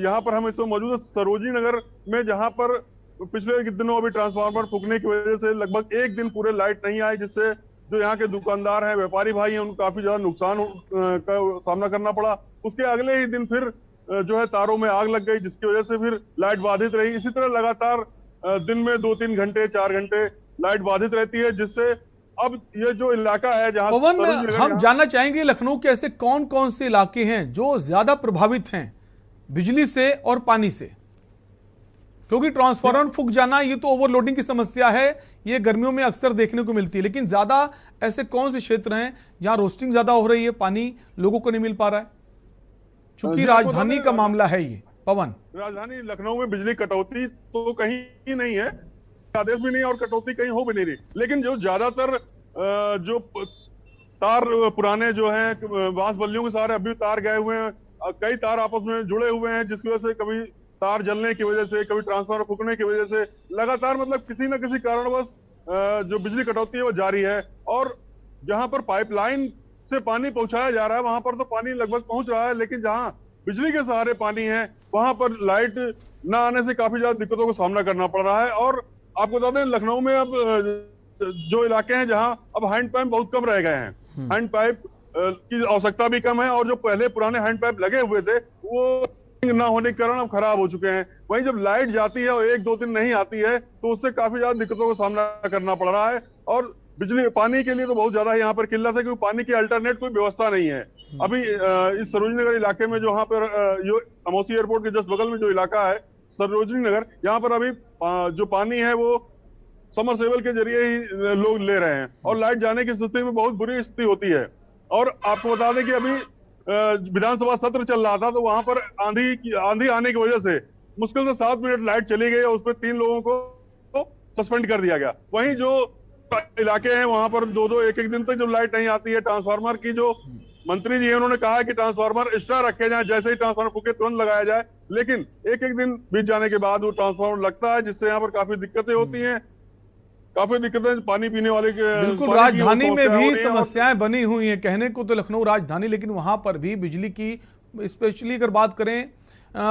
यहाँ पर हम इस वक्त मौजूद है सरोजनी नगर में, जहाँ पर पिछले दिनों अभी ट्रांसफार्मर फूकने की वजह से लगभग एक दिन पूरे लाइट नहीं आई, जिससे जो यहाँ के दुकानदार हैं, व्यापारी भाई हैं, उनको काफी ज्यादा नुकसान का सामना करना पड़ा। उसके अगले ही दिन फिर जो है तारों में आग लग गई, जिसकी वजह से फिर लाइट बाधित रही। इसी तरह लगातार दिन में 2-3 घंटे 4 घंटे लाइट बाधित रहती है, जिससे अब ये जो इलाका है जहाँ पवन, हम जानना चाहेंगे लखनऊ के ऐसे कौन कौन से इलाके हैं जो ज्यादा प्रभावित हैं बिजली से और पानी से? क्योंकि ट्रांसफार्मर फूक जाना ये तो ओवरलोडिंग की समस्या है, ये गर्मियों में अक्सर देखने को मिलती है, लेकिन ज्यादा ऐसे कौन से क्षेत्र हैं जहां रोस्टिंग ज्यादा हो रही है, पानी लोगों को नहीं मिल पा रहा है? चूंकि राजधानी का मामला है ये। पवन, राजधानी लखनऊ में बिजली कटौती तो कहीं नहीं है, आदेश भी नहीं और कटौती कहीं हो भी नहीं रही, लेकिन जो ज्यादातर जो तार पुराने जो हैं बांस बल्लियों के सहारे अभी तार गए हुए हैं, कई तार आपस में जुड़े हुए हैं, जिसकी वजह से कभी तार जलने की वजह से, कभी ट्रांसफार्मर फूकने की वजह से लगातार मतलब किसी न किसी कारणवश जो बिजली कटौती है वो जारी है। और जहां पर पाइपलाइन से पानी पहुंचाया जा रहा है वहां पर तो पानी लगभग पहुंच रहा है, लेकिन जहां बिजली के सहारे पानी है वहां पर लाइट न आने से काफी ज्यादा दिक्कतों का सामना करना पड़ रहा है। और आपको बता दें लखनऊ में अब जो इलाके हैं जहां अब हैंड पाइप बहुत कम रह गए हैं, हैंड पाइप की आवश्यकता भी कम है और जो पहले पुराने हैंड पाइप लगे हुए थे वो ना होने के कारण अब खराब हो चुके हैं। वहीं जब लाइट जाती है और 1-2 दिन नहीं आती है तो उससे काफी ज्यादा दिक्कतों का सामना करना पड़ रहा है। और बिजली पानी के लिए तो बहुत ज्यादा यहाँ पर किल्लत है, क्योंकि पानी की अल्टरनेट कोई व्यवस्था नहीं है। अभी इस सरोजनी नगर इलाके में जो यहाँ पर अमौसी एयरपोर्ट के जस्ट बगल में जो इलाका है सरोजनी नगर, यहाँ पर अभी जो पानी है वो समरसेबल के जरिए ही लोग ले रहे हैं और लाइट जाने की स्थिति में बहुत बुरी स्थिति होती है। और आपको बता दें कि अभी विधानसभा सत्र चल रहा था तो वहां पर आंधी आने की वजह से मुश्किल से 7 मिनट लाइट चली गई और उस पर 3 लोगों को सस्पेंड कर दिया गया। वहीं जो इलाके हैं वहां पर 2-2 1-1 दिन तक जब लाइट नहीं आती है, ट्रांसफार्मर की जो मंत्री जी हैं उन्होंने कहा है कि ट्रांसफार्मर एक्स्ट्रा रखे जाए, जैसे ही ट्रांसफार्मर फूके तुरंत लगाया जाए, लेकिन 1-1 दिन बीत जाने के बाद वो ट्रांसफार्मर लगता है, जिससे यहाँ पर काफी दिक्कतें होती हैं, काफी दिक्कतें पानी पीने वाले के। बिल्कुल, राजधानी में भी समस्याएं बनी हुई हैं। कहने को तो लखनऊ राजधानी, लेकिन वहां पर भी बिजली की स्पेशली अगर बात करें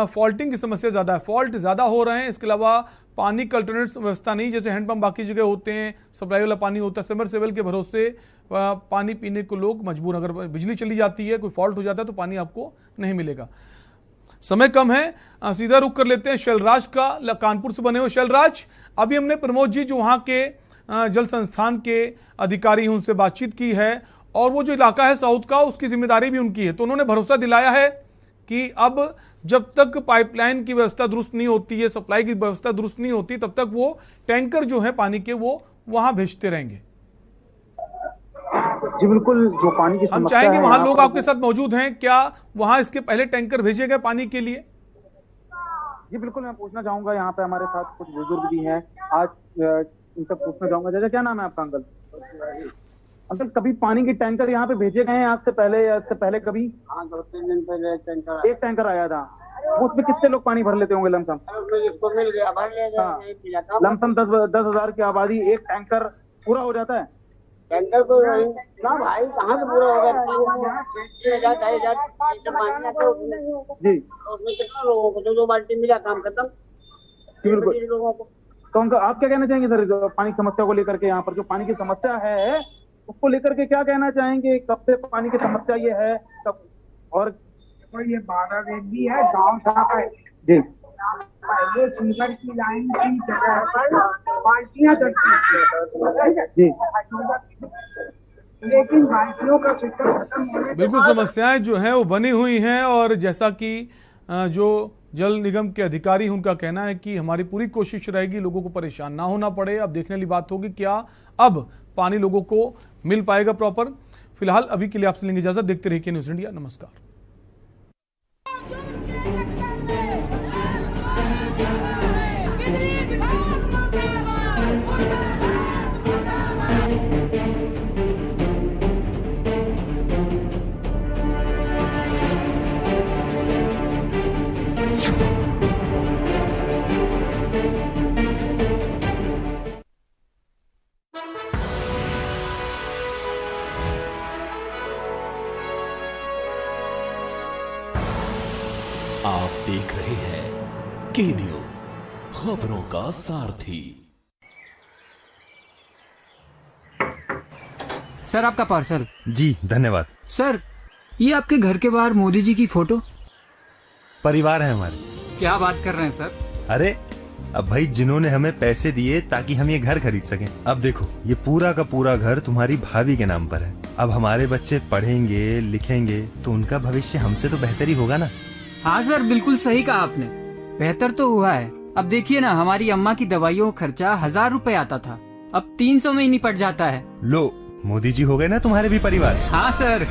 फॉल्टिंग की समस्या ज्यादा है, फॉल्ट ज्यादा हो रहे हैं। इसके अलावा पानी का अल्टरनेट व्यवस्था नहीं, जैसे हैंडपंप बाकी जगह होते हैं, सप्लाई वाला पानी होता है, सबमर्सिबल के भरोसे पानी पीने को लोग मजबूर। अगर बिजली चली जाती है, कोई फॉल्ट हो जाता है तो पानी आपको नहीं मिलेगा। समय कम है, सीधा रुख कर लेते हैं शैलराज का, कानपुर से बने हुए शैलराज। अभी हमने प्रमोद जी जो वहाँ के जल संस्थान के अधिकारी हैं उनसे बातचीत की है और वो जो इलाका है साउथ का उसकी जिम्मेदारी भी उनकी है, तो उन्होंने भरोसा दिलाया है कि अब जब तक पाइपलाइन की व्यवस्था दुरुस्त नहीं होती है, सप्लाई की व्यवस्था दुरुस्त नहीं होती, तब तक वो टैंकर जो है पानी के वो वहां भेजते रहेंगे। जी बिल्कुल, जो पानी की हम चाहेंगे वहां लोग आपके साथ मौजूद हैं, क्या वहां इसके पहले टैंकर भेजे गए पानी के लिए? जी बिल्कुल, मैं पूछना चाहूंगा, यहाँ पे हमारे साथ कुछ बुजुर्ग भी हैं, आज इनसे पूछना चाहूंगा। जैसे क्या नाम है आपका अंकल? अंकल, कभी पानी के टैंकर यहाँ पे भेजे गए हैं आज से पहले या इससे पहले कभी? 2-3 दिन पहले एक टैंकर आया था। उसमें कितने लोग पानी भर लेते होंगे लमसम? जिसको मिल गया भर ले गया, नहीं मिला था। लमसम 10,000 की आबादी, एक टैंकर पूरा हो जाता है? टैंकर को ना भाई कहाँ से पूरा होगा? 3,000 2,500 लीटर पानी आता है उसमें। जी, उसमें कितना लोगों को 2 बाल्टी मिला, काम खत्म। लोगों को तो आप क्या कहना चाहेंगे सर, जो पानी की समस्या को लेकर के, यहाँ पर जो पानी की समस्या है उसको लेकर के क्या कहना चाहेंगे? कब से पानी की समस्या ये है कब? और ये 12 भी है, गाँव साहब है जी, पहले सिंगर की लाइन की जगह पर बाल्टियां चलती जी, लेकिन बाल्टियों का सिस्टम खत्म होने बिल्कुल समस्याएं जो हैं वो बनी हुई हैं। और जैसा कि जो जल निगम के अधिकारी, उनका कहना है कि हमारी पूरी कोशिश रहेगी लोगों को परेशान ना होना पड़े। अब देखने वाली बात होगी क्या अब पानी लोगों को मिल पाएगा प्रॉपर। फिलहाल अभी के लिए आपसे लेंगे इजाजत। देखते रहिए न्यूज़ इंडिया। नमस्कार। आप देख रहे हैं के न्यूज, खबरों का सारथी। सर आपका पार्सल। जी धन्यवाद। सर ये आपके घर के बाहर मोदी जी की फोटो। परिवार है हमारे। क्या बात कर रहे हैं सर? अरे अब भाई जिन्होंने हमें पैसे दिए ताकि हम ये घर खरीद सकें, अब देखो ये पूरा का पूरा घर तुम्हारी भाभी के नाम पर है। अब हमारे बच्चे पढ़ेंगे लिखेंगे तो उनका भविष्य हमसे तो बेहतर ही होगा ना। हाँ सर बिल्कुल सही कहा आपने, बेहतर तो हुआ है। अब देखिए ना, हमारी अम्मा की दवाइयों का खर्चा 1000 रुपए आता था, अब 300 में ही निपट जाता है। लो मोदी जी हो गए ना तुम्हारे भी परिवार। हाँ सर।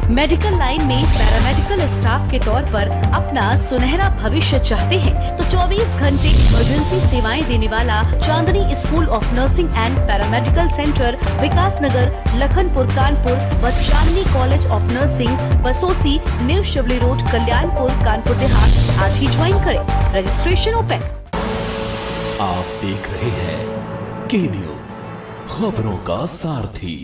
मेडिकल लाइन में पैरामेडिकल स्टाफ के तौर पर अपना सुनहरा भविष्य चाहते हैं तो 24 घंटे इमरजेंसी सेवाएं देने वाला Chandni school of nursing and paramedical centre, Vikas Nagar, Lakhanpur Kanpur व Chandni college of nursing, Basosi, new Shivli road, Kalyanpur, Kanpur Dehat आज ही ज्वाइन करें। Registration open. आप देख रहे हैं के न्यूज, खबरों का सारथी।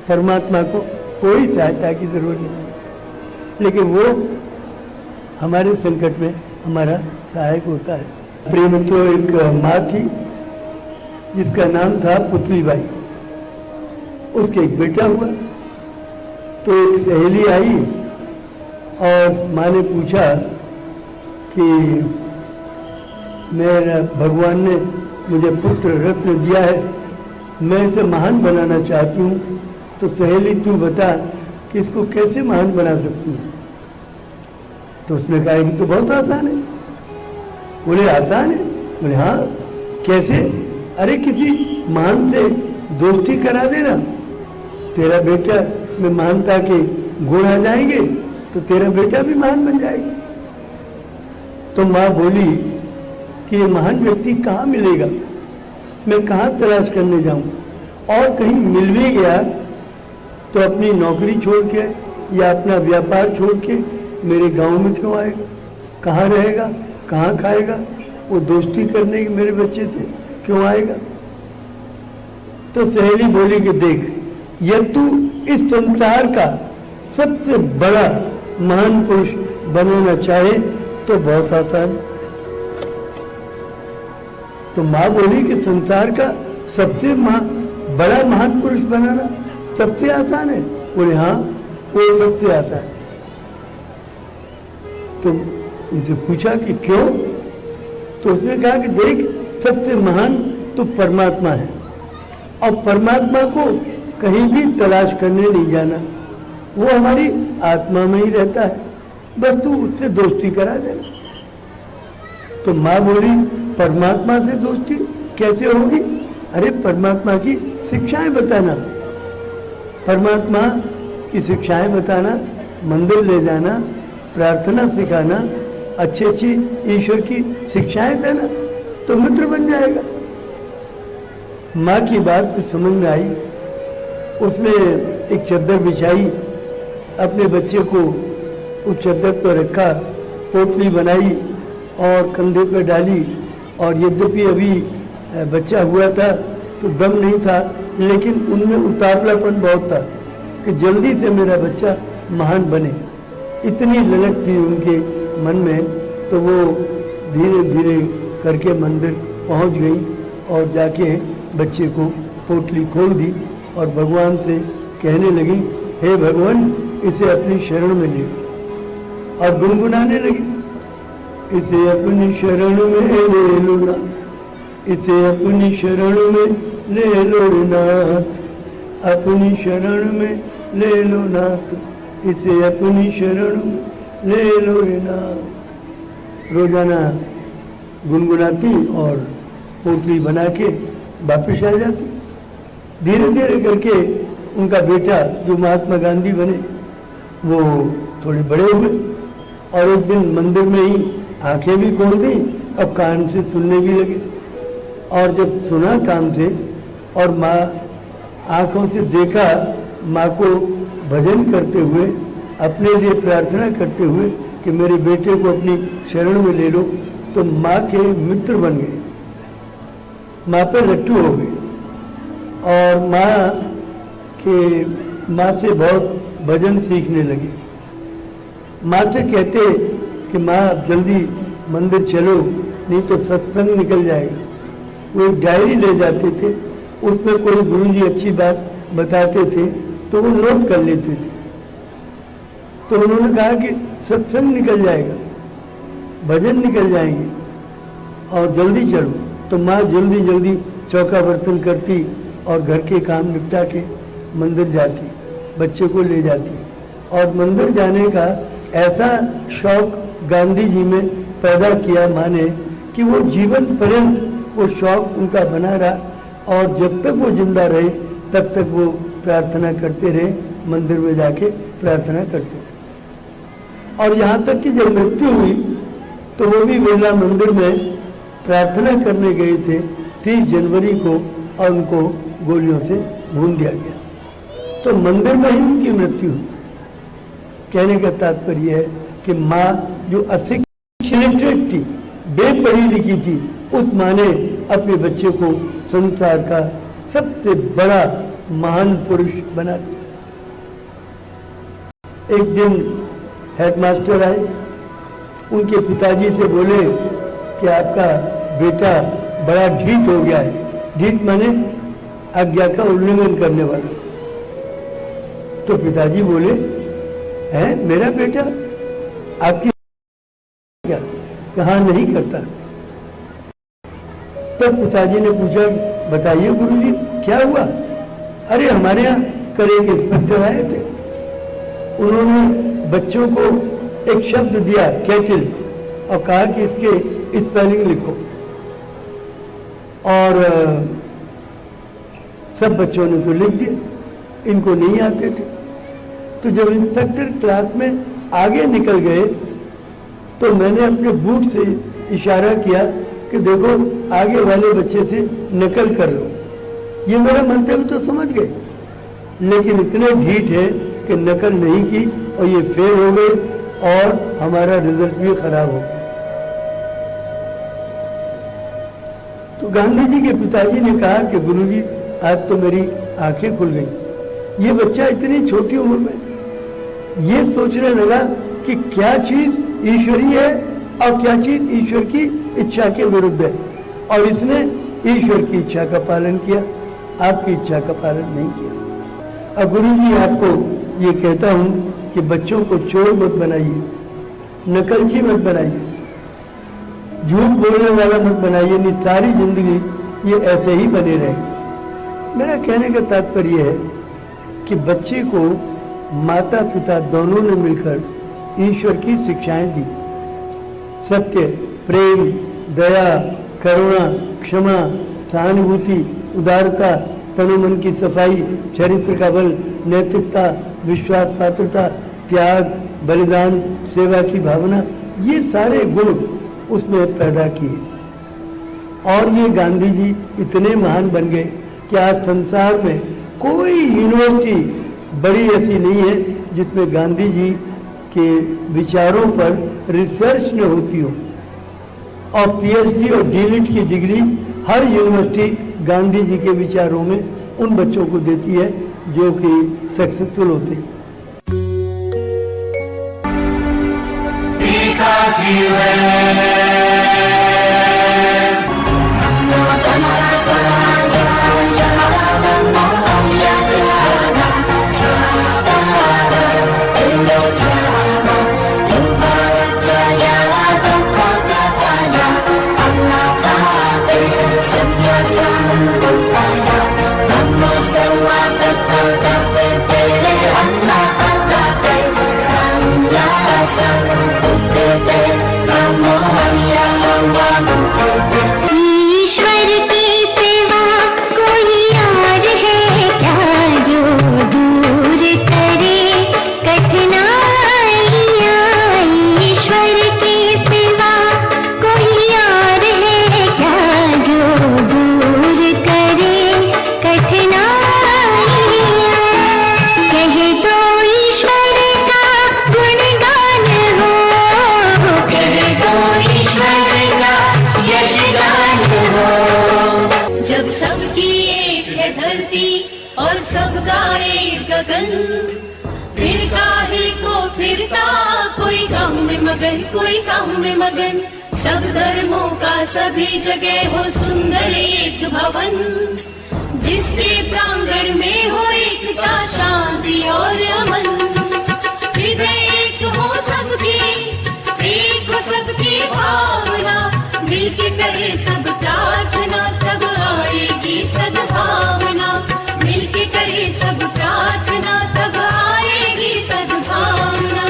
परमात्मा को कोई सहायता की जरूरत नहीं है, लेकिन वो हमारे संकट में हमारा सहायक होता है। प्रिय मित्रों, एक माँ थी जिसका नाम था पुतलीबाई। उसके एक बेटा हुआ तो एक सहेली आई और माँ ने पूछा कि मेरा भगवान ने मुझे पुत्र रत्न दिया है, मैं इसे महान बनाना चाहती हूँ, तो सहेली तू बता कि इसको कैसे महान बना सकती है। तो उसने कहा कि तो बहुत आसान है। बोले आसान है? बोले हाँ कैसे? अरे किसी महान से दोस्ती करा देना, तेरा बेटा में महानता के गुण आ जाएंगे तो तेरा बेटा भी महान बन जाएगा। तो माँ बोली कि ये महान व्यक्ति कहाँ मिलेगा, मैं कहाँ तलाश करने जाऊं, और कहीं मिल भी गया तो अपनी नौकरी छोड़ के या अपना व्यापार छोड़ के मेरे गांव में क्यों आएगा, कहाँ रहेगा, कहाँ खाएगा, वो दोस्ती करने की मेरे बच्चे से क्यों आएगा? तो सहेली बोली कि देख, यह तू इस संसार का सबसे बड़ा महान पुरुष बनना चाहे तो बहुत आसान। तो माँ बोली कि संसार का सबसे बड़ा महान पुरुष बनाना सबसे आसान है। बोले हाँ, वो सबसे आसान है। तो उनसे पूछा कि क्यों? तो उसने कहा कि देख, सबसे महान तो परमात्मा है और परमात्मा को कहीं भी तलाश करने नहीं जाना, वो हमारी आत्मा में ही रहता है, बस तू उससे दोस्ती करा देना। तो माँ बोली परमात्मा से दोस्ती कैसे होगी? अरे परमात्मा की शिक्षाएं बताना, परमात्मा की शिक्षाएं बताना, मंदिर ले जाना, प्रार्थना सिखाना, अच्छी अच्छी ईश्वर की शिक्षाएं देना, तो मित्र बन जाएगा। माँ की बात कुछ समझ में आई। उसने एक चादर बिछाई, अपने बच्चे को उस चादर पर रखा, पोटली बनाई और कंधे पर डाली। और यद्यपि अभी बच्चा हुआ था तो दम नहीं था, लेकिन उनमें उतावलापन बहुत था कि जल्दी से मेरा बच्चा महान बने, इतनी ललक थी उनके मन में। तो वो धीरे धीरे करके मंदिर पहुंच गई और जाके बच्चे को पोटली खोल दी और भगवान से कहने लगी, हे भगवान, इसे अपनी शरण में ले। और गुनगुनाने लगी, इसे अपनी शरण में ले लो नाथ, इसे अपनी शरण में ले लो नाथ, अपनी शरण में ले लो नाथ, इसे अपनी शरण में ले लो नाथ। रोजाना गुनगुनाती और पोटली बना के वापिस आ जाती। धीरे धीरे करके उनका बेटा जो महात्मा गांधी बने वो थोड़े बड़े हुए और एक दिन मंदिर में ही आंखें भी खोल दी और कान से सुनने भी लगे। और जब सुना कान से और माँ आंखों से देखा माँ को भजन करते हुए, अपने लिए प्रार्थना करते हुए कि मेरे बेटे को अपनी शरण में ले लो, तो माँ के मित्र बन गए, माँ पे लट्टू हो गए और माँ से बहुत भजन सीखने लगे। माँ से कहते कि माँ जल्दी मंदिर चलो, नहीं तो सत्संग निकल जाएगा। वो एक डायरी ले जाते थे, उसमें कोई गुरुजी अच्छी बात बताते थे तो वो नोट कर लेते थे। तो उन्होंने कहा कि सत्संग निकल जाएगा, भजन निकल जाएंगे और जल्दी चलो। तो माँ जल्दी जल्दी चौका बर्तन करती और घर के काम निपटा के मंदिर जाती, बच्चे को ले जाती। और मंदिर जाने का ऐसा शौक गांधी जी में पैदा किया माँ ने कि वो जीवन पर्यंत वो शौक उनका बना रहा और जब तक वो जिंदा रहे तब तक वो प्रार्थना करते रहे, मंदिर में जाके प्रार्थना करते रहे। और यहाँ तक कि जब मृत्यु हुई तो वो भी वेला मंदिर में प्रार्थना करने गए थे 30 जनवरी को और उनको गोलियों से भून दिया गया। तो मंदिर में ही उनकी मृत्यु हुई। कहने का तात्पर्य है कि माँ जो अशिक्षित थी, बेपढ़ी लिखी थी, उस माँ ने अपने बच्चे को संसार का सबसे बड़ा महान पुरुष बना दिया। एक दिन हेडमास्टर आए, उनके पिताजी से बोले कि आपका बेटा बड़ा ढीठ हो गया है। ढीठ माने आज्ञा का उल्लंघन करने वाला। तो पिताजी बोले, है मेरा बेटा आपकी क्या? कहा नहीं करता। तब पिताजी ने पूछा, बताइए गुरुजी क्या हुआ? अरे हमारे यहाँ कल एक इंस्पेक्टर आए थे, उन्होंने बच्चों को एक शब्द दिया कैटिल और कहा कि इसके स्पेलिंग लिखो। और सब बच्चों ने तो लिख दिया, इनको नहीं आते थे। तो जब इंस्पेक्टर क्लास में आगे निकल गए तो मैंने अपने बूट से इशारा किया कि देखो आगे वाले बच्चे से नकल कर लो। ये मेरा मंतव्य तो समझ गए, लेकिन इतने ढीठ है कि नकल नहीं की और ये फेल हो गए और हमारा रिजल्ट भी खराब हो गया। तो गांधी जी के पिताजी ने कहा कि गुरुजी आज तो मेरी आंखें खुल गई। ये बच्चा इतनी छोटी उम्र में ये सोचने लगा कि क्या चीज ईश्वरीय है और क्या चीज ईश्वर की इच्छा के विरुद्ध है, और इसने ईश्वर की इच्छा का पालन किया, आपकी इच्छा का पालन नहीं किया। अब गुरु जी आपको ये कहता हूँ कि बच्चों को चोर मत बनाइए, नकलची मत बनाइए, झूठ बोलने वाला मत बनाइए, नहीं सारी जिंदगी ये ऐसे ही बने रहेंगे। मेरा कहने का तात्पर्य है कि बच्चे को माता पिता दोनों ने मिलकर ईश्वर की शिक्षाएं दी। सत्य, प्रेम, दया, करुणा, क्षमा, सहानुभूति, उदारता, तनु मन की सफाई, चरित्र का बल, नैतिकता, विश्वास, पात्रता, त्याग, बलिदान, सेवा की भावना, ये सारे गुण उसमें पैदा किए। और ये गांधी जी इतने महान बन गए कि आज संसार में कोई यूनिवर्सिटी बड़ी ऐसी नहीं है जिसमें गांधी जी के विचारों पर रिसर्च न होती हो। और पीएचडी और डीलिट की डिग्री हर यूनिवर्सिटी गांधी जी के विचारों में उन बच्चों को देती है जो कि सक्सेसफुल होते हैं। ईश्वर की सेवा कोई और है क्या जो दूर करे कठिनाइयाँ। ईश्वर की सेवा कोई और है क्या जो दूर करे कठिनाइयाँ। कह दो ईश्वर का गुणगान हो, कह दो ईश्वर का यशगान हो। जब सबकी एक है धरती और सबका एक गगन, फिर काहे को फिरता कोई काम में मगन, कोई काम में मगन। सब धर्मों का सभी जगह हो सुंदर एक भवन, जिसके प्रांगण में हो एकता, शांति और अमन। हृदय एक हो सबकी, एक हो सबकी भावना, मिलके करे सब प्रार्थना, तब आएगी सद्भावना। मिलके करे सब प्रार्थना, तब आएगी सद्भावना।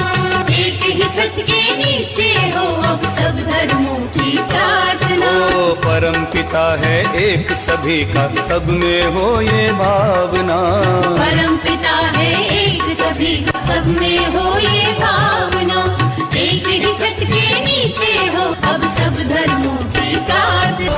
एक ही छत के नीचे हो अब सब धर्मों की प्रार्थना। ओ परम पिता है एक सभी का, सब में हो ये भावना। परम पिता है एक सभी का, सब में हो ये भावना। एक ही छत के नीचे हो अब सब धर्मों की प्रार्थना।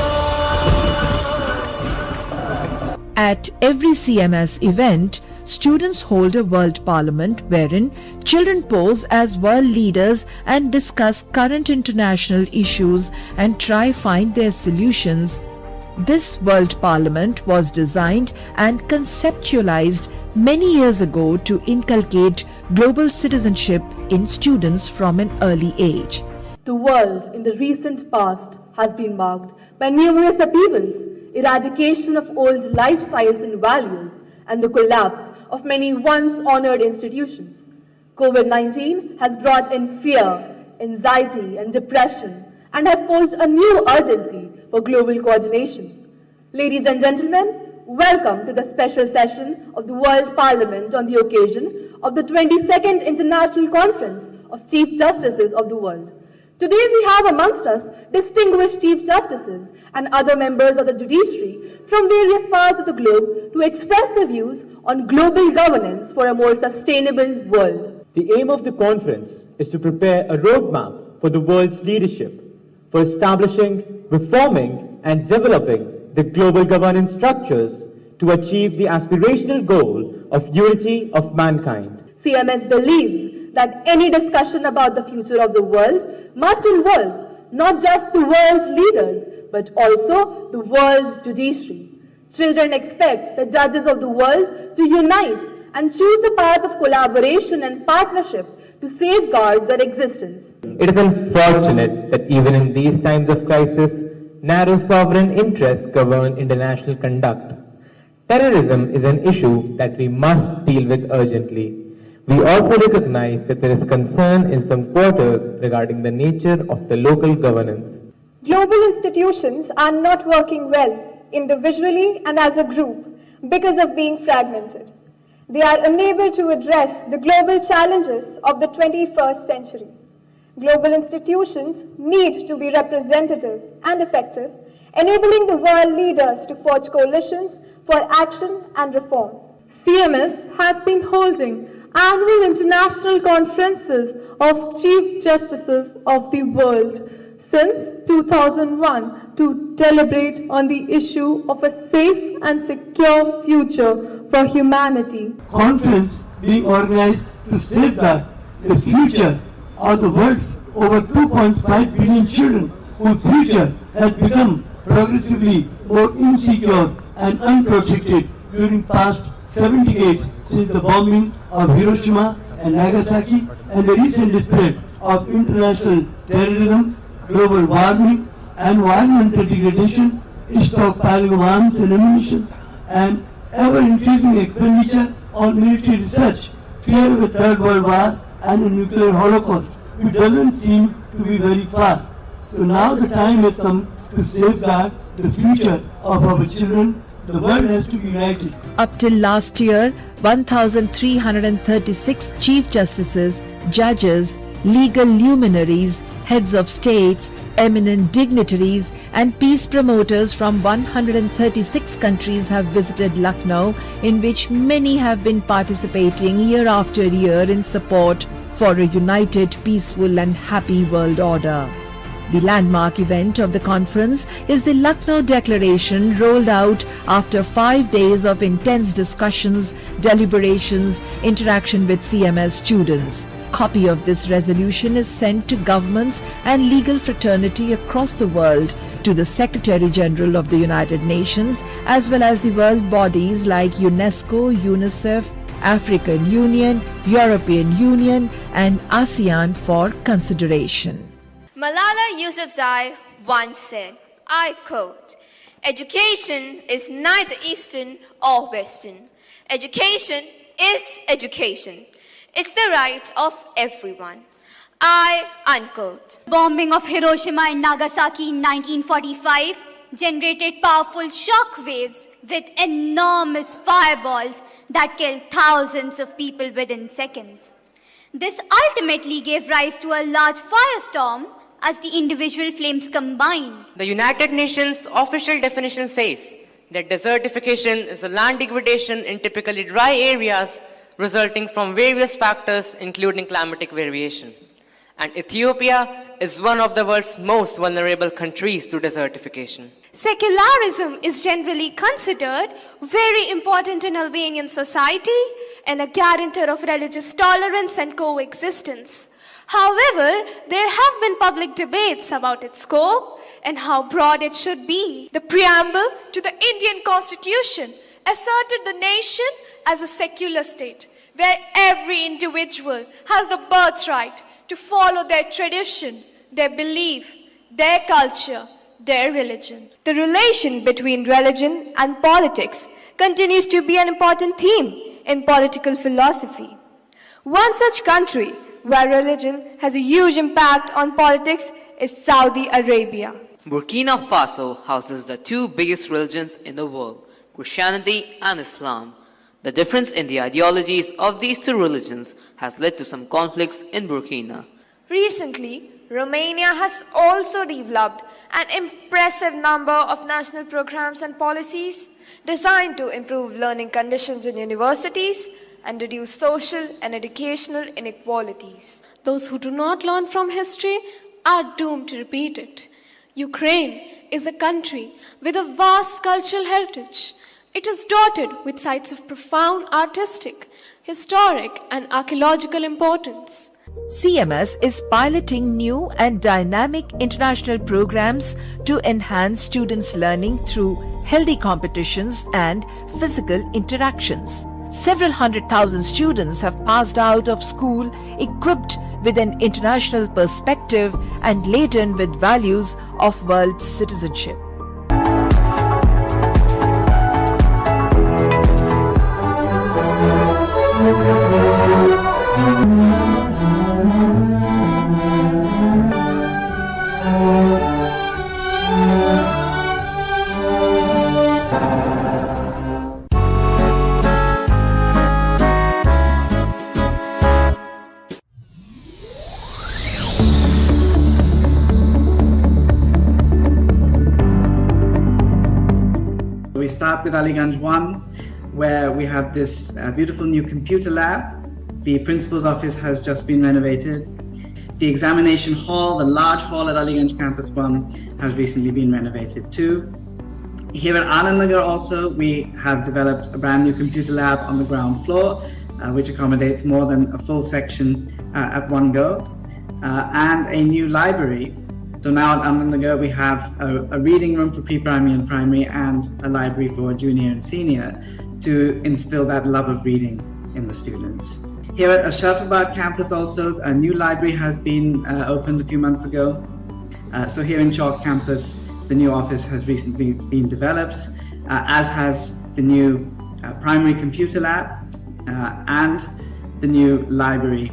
At every CMS event, students hold a World Parliament wherein children pose as world leaders and discuss current international issues and try find their solutions. This World Parliament was designed and conceptualized many years ago to inculcate global citizenship in students from an early age. The world in the recent past has been marked by numerous upheavals, eradication of old lifestyles and values, and the collapse of many once honored institutions. COVID-19 has brought in fear, anxiety, and depression, and has posed a new urgency for global coordination. Ladies and gentlemen, welcome to the special session of the World Parliament on the occasion of the 22nd International Conference of Chief Justices of the World. Today we have amongst us distinguished Chief Justices and other members of the judiciary from various parts of the globe to express their views on global governance for a more sustainable world. The aim of the conference is to prepare a roadmap for the world's leadership, for establishing, reforming and developing the global governance structures to achieve the aspirational goal of unity of mankind. CMS believes that any discussion about the future of the world must involve not just the world's leaders, but also the world judiciary. Children expect the judges of the world to unite and choose the path of collaboration and partnership to safeguard their existence. It is unfortunate that even in these times of crisis, narrow sovereign interests govern international conduct. Terrorism is an issue that we must deal with urgently. We also recognize that there is concern in some quarters regarding the nature of the local governance. Global institutions are not working well individually and as a group because of being fragmented. They are unable to address the global challenges of the 21st century. Global institutions need to be representative and effective, enabling the world leaders to forge coalitions for action and reform. CMS has been holding annual international conferences of Chief Justices of the world since 2001 to deliberate on the issue of a safe and secure future for humanity. Conference being organized to safeguard the future of the world's over 2.5 billion children whose future has become progressively more insecure and unprotected during past 7 decades since the bombing of Hiroshima and Nagasaki and the recent spread of international terrorism, global warming, environmental degradation, stockpiling of arms and ammunition, and ever-increasing expenditure on military research, fear of a third world war and a nuclear holocaust, which doesn't seem to be very far. So now the time has come to safeguard the future of our children. The world has to be united. Up till last year, 1,336 Chief Justices, judges, legal luminaries, heads of states, eminent dignitaries and peace promoters from 136 countries have visited Lucknow, in which many have been participating year after year in support for a united, peaceful and happy world order. The landmark event of the conference is the Lucknow Declaration, rolled out after 5 days of intense discussions, deliberations, interaction with CMS students. Copy of this resolution is sent to governments and legal fraternity across the world, to the Secretary General of the United Nations, as well as the world bodies like UNESCO, UNICEF, African Union, European Union and ASEAN for consideration. Malala Yousafzai once said, I quote, "Education is neither Eastern or Western. Education is education. It's the right of everyone. I unquote." Bombing of Hiroshima and Nagasaki in 1945 generated powerful shock waves with enormous fireballs that killed thousands of people within seconds. This ultimately gave rise to a large firestorm as the individual flames combined. The United Nations official definition says that desertification is a land degradation in typically dry areas resulting from various factors including climatic variation. And Ethiopia is one of the world's most vulnerable countries to desertification. Secularism is generally considered very important in Albanian society and a guarantor of religious tolerance and coexistence. However, there have been public debates about its scope and how broad it should be. The preamble to the Indian Constitution asserted the nation as a secular state, where every individual has the birthright to follow their tradition, their belief, their culture, their religion. The relation between religion and politics continues to be an important theme in political philosophy. One such country where religion has a huge impact on politics is Saudi Arabia. Burkina Faso houses the two biggest religions in the world, Christianity and Islam. The difference in the ideologies of these two religions has led to some conflicts in Burkina. Recently, Romania has also developed an impressive number of national programs and policies designed to improve learning conditions in universities and reduce social and educational inequalities. Those who do not learn from history are doomed to repeat it. Ukraine is a country with a vast cultural heritage. It is dotted with sites of profound artistic, historic, and archaeological importance. CMS is piloting new and dynamic international programs to enhance students' learning through healthy competitions and physical interactions. Several 100,000 students have passed out of school equipped with an international perspective and laden with values of world citizenship. We start with Aliganj 1, where we have this beautiful new computer lab. The principal's office has just been renovated. The examination hall, the large hall at Aliganj Campus 1, has recently been renovated too. Here at Anandnagar also, we have developed a brand new computer lab on the ground floor, which accommodates more than a full section at one go, and a new library. So now at Anandnagar, we have a reading room for pre-primary and primary and a library for junior and senior to instill that love of reading in the students. Here at Ashrafabad campus also, a new library has been opened a few months ago. So here in Chalk campus, the new office has recently been developed, as has the new primary computer lab and the new library,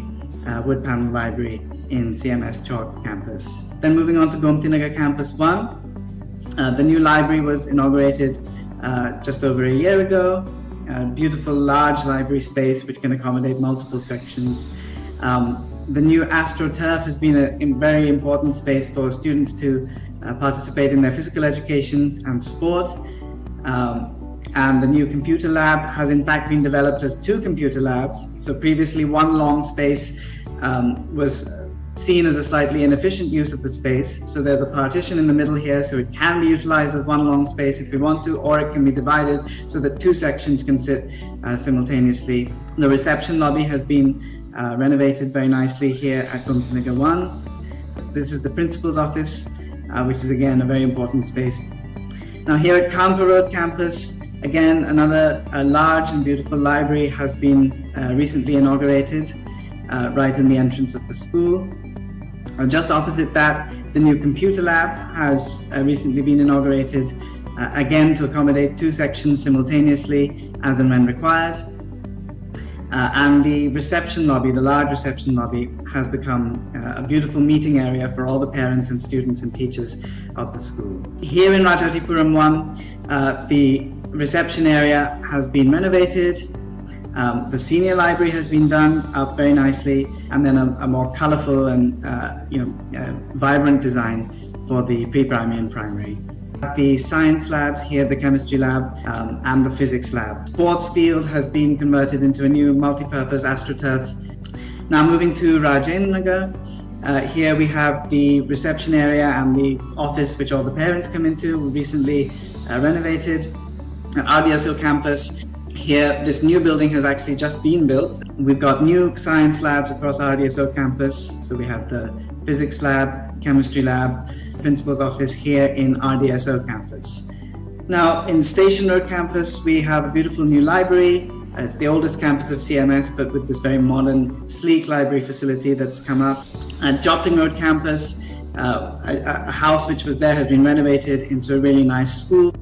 wood panel library in CMS Chalk campus. Then moving on to Gomti Nagar campus 1, the new library was inaugurated just over a year ago. A beautiful large library space which can accommodate multiple sections. The new AstroTurf has been a very important space for students to participate in their physical education and sport. And the new computer lab has in fact been developed as 2 computer labs. So previously one long space was seen as a slightly inefficient use of the space. So there's a partition in the middle here, so it can be utilized as one long space if we want to, or it can be divided so that 2 sections can sit simultaneously. The reception lobby has been renovated very nicely here at Gomti Nagar 1. This is the principal's office, which is again a very important space. Now here at Kanpur Road campus, again another large and beautiful library has been recently inaugurated right in the entrance of the school. Just opposite that, the new computer lab has recently been inaugurated, again to accommodate 2 sections simultaneously as and when required. And the reception lobby, the large reception lobby, has become a beautiful meeting area for all the parents and students and teachers of the school. Here in Rajatipuram 1, the reception area has been renovated. The senior library has been done up very nicely, and then a more colorful and vibrant design for the pre-primary and primary. The science labs here, the chemistry lab and the physics lab. Sports field has been converted into a new multi-purpose AstroTurf. Now moving to Rajendra Nagar, here we have the reception area and the office which all the parents come into, recently renovated. At RDSO campus, here, this new building has actually just been built. We've got new science labs across RDSO campus. So we have the physics lab, chemistry lab, principal's office here in RDSO campus. Now, in Station Road campus, we have a beautiful new library. It's the oldest campus of CMS, but with this very modern, sleek library facility that's come up. At Jopling Road campus, a house which was there has been renovated into a really nice school.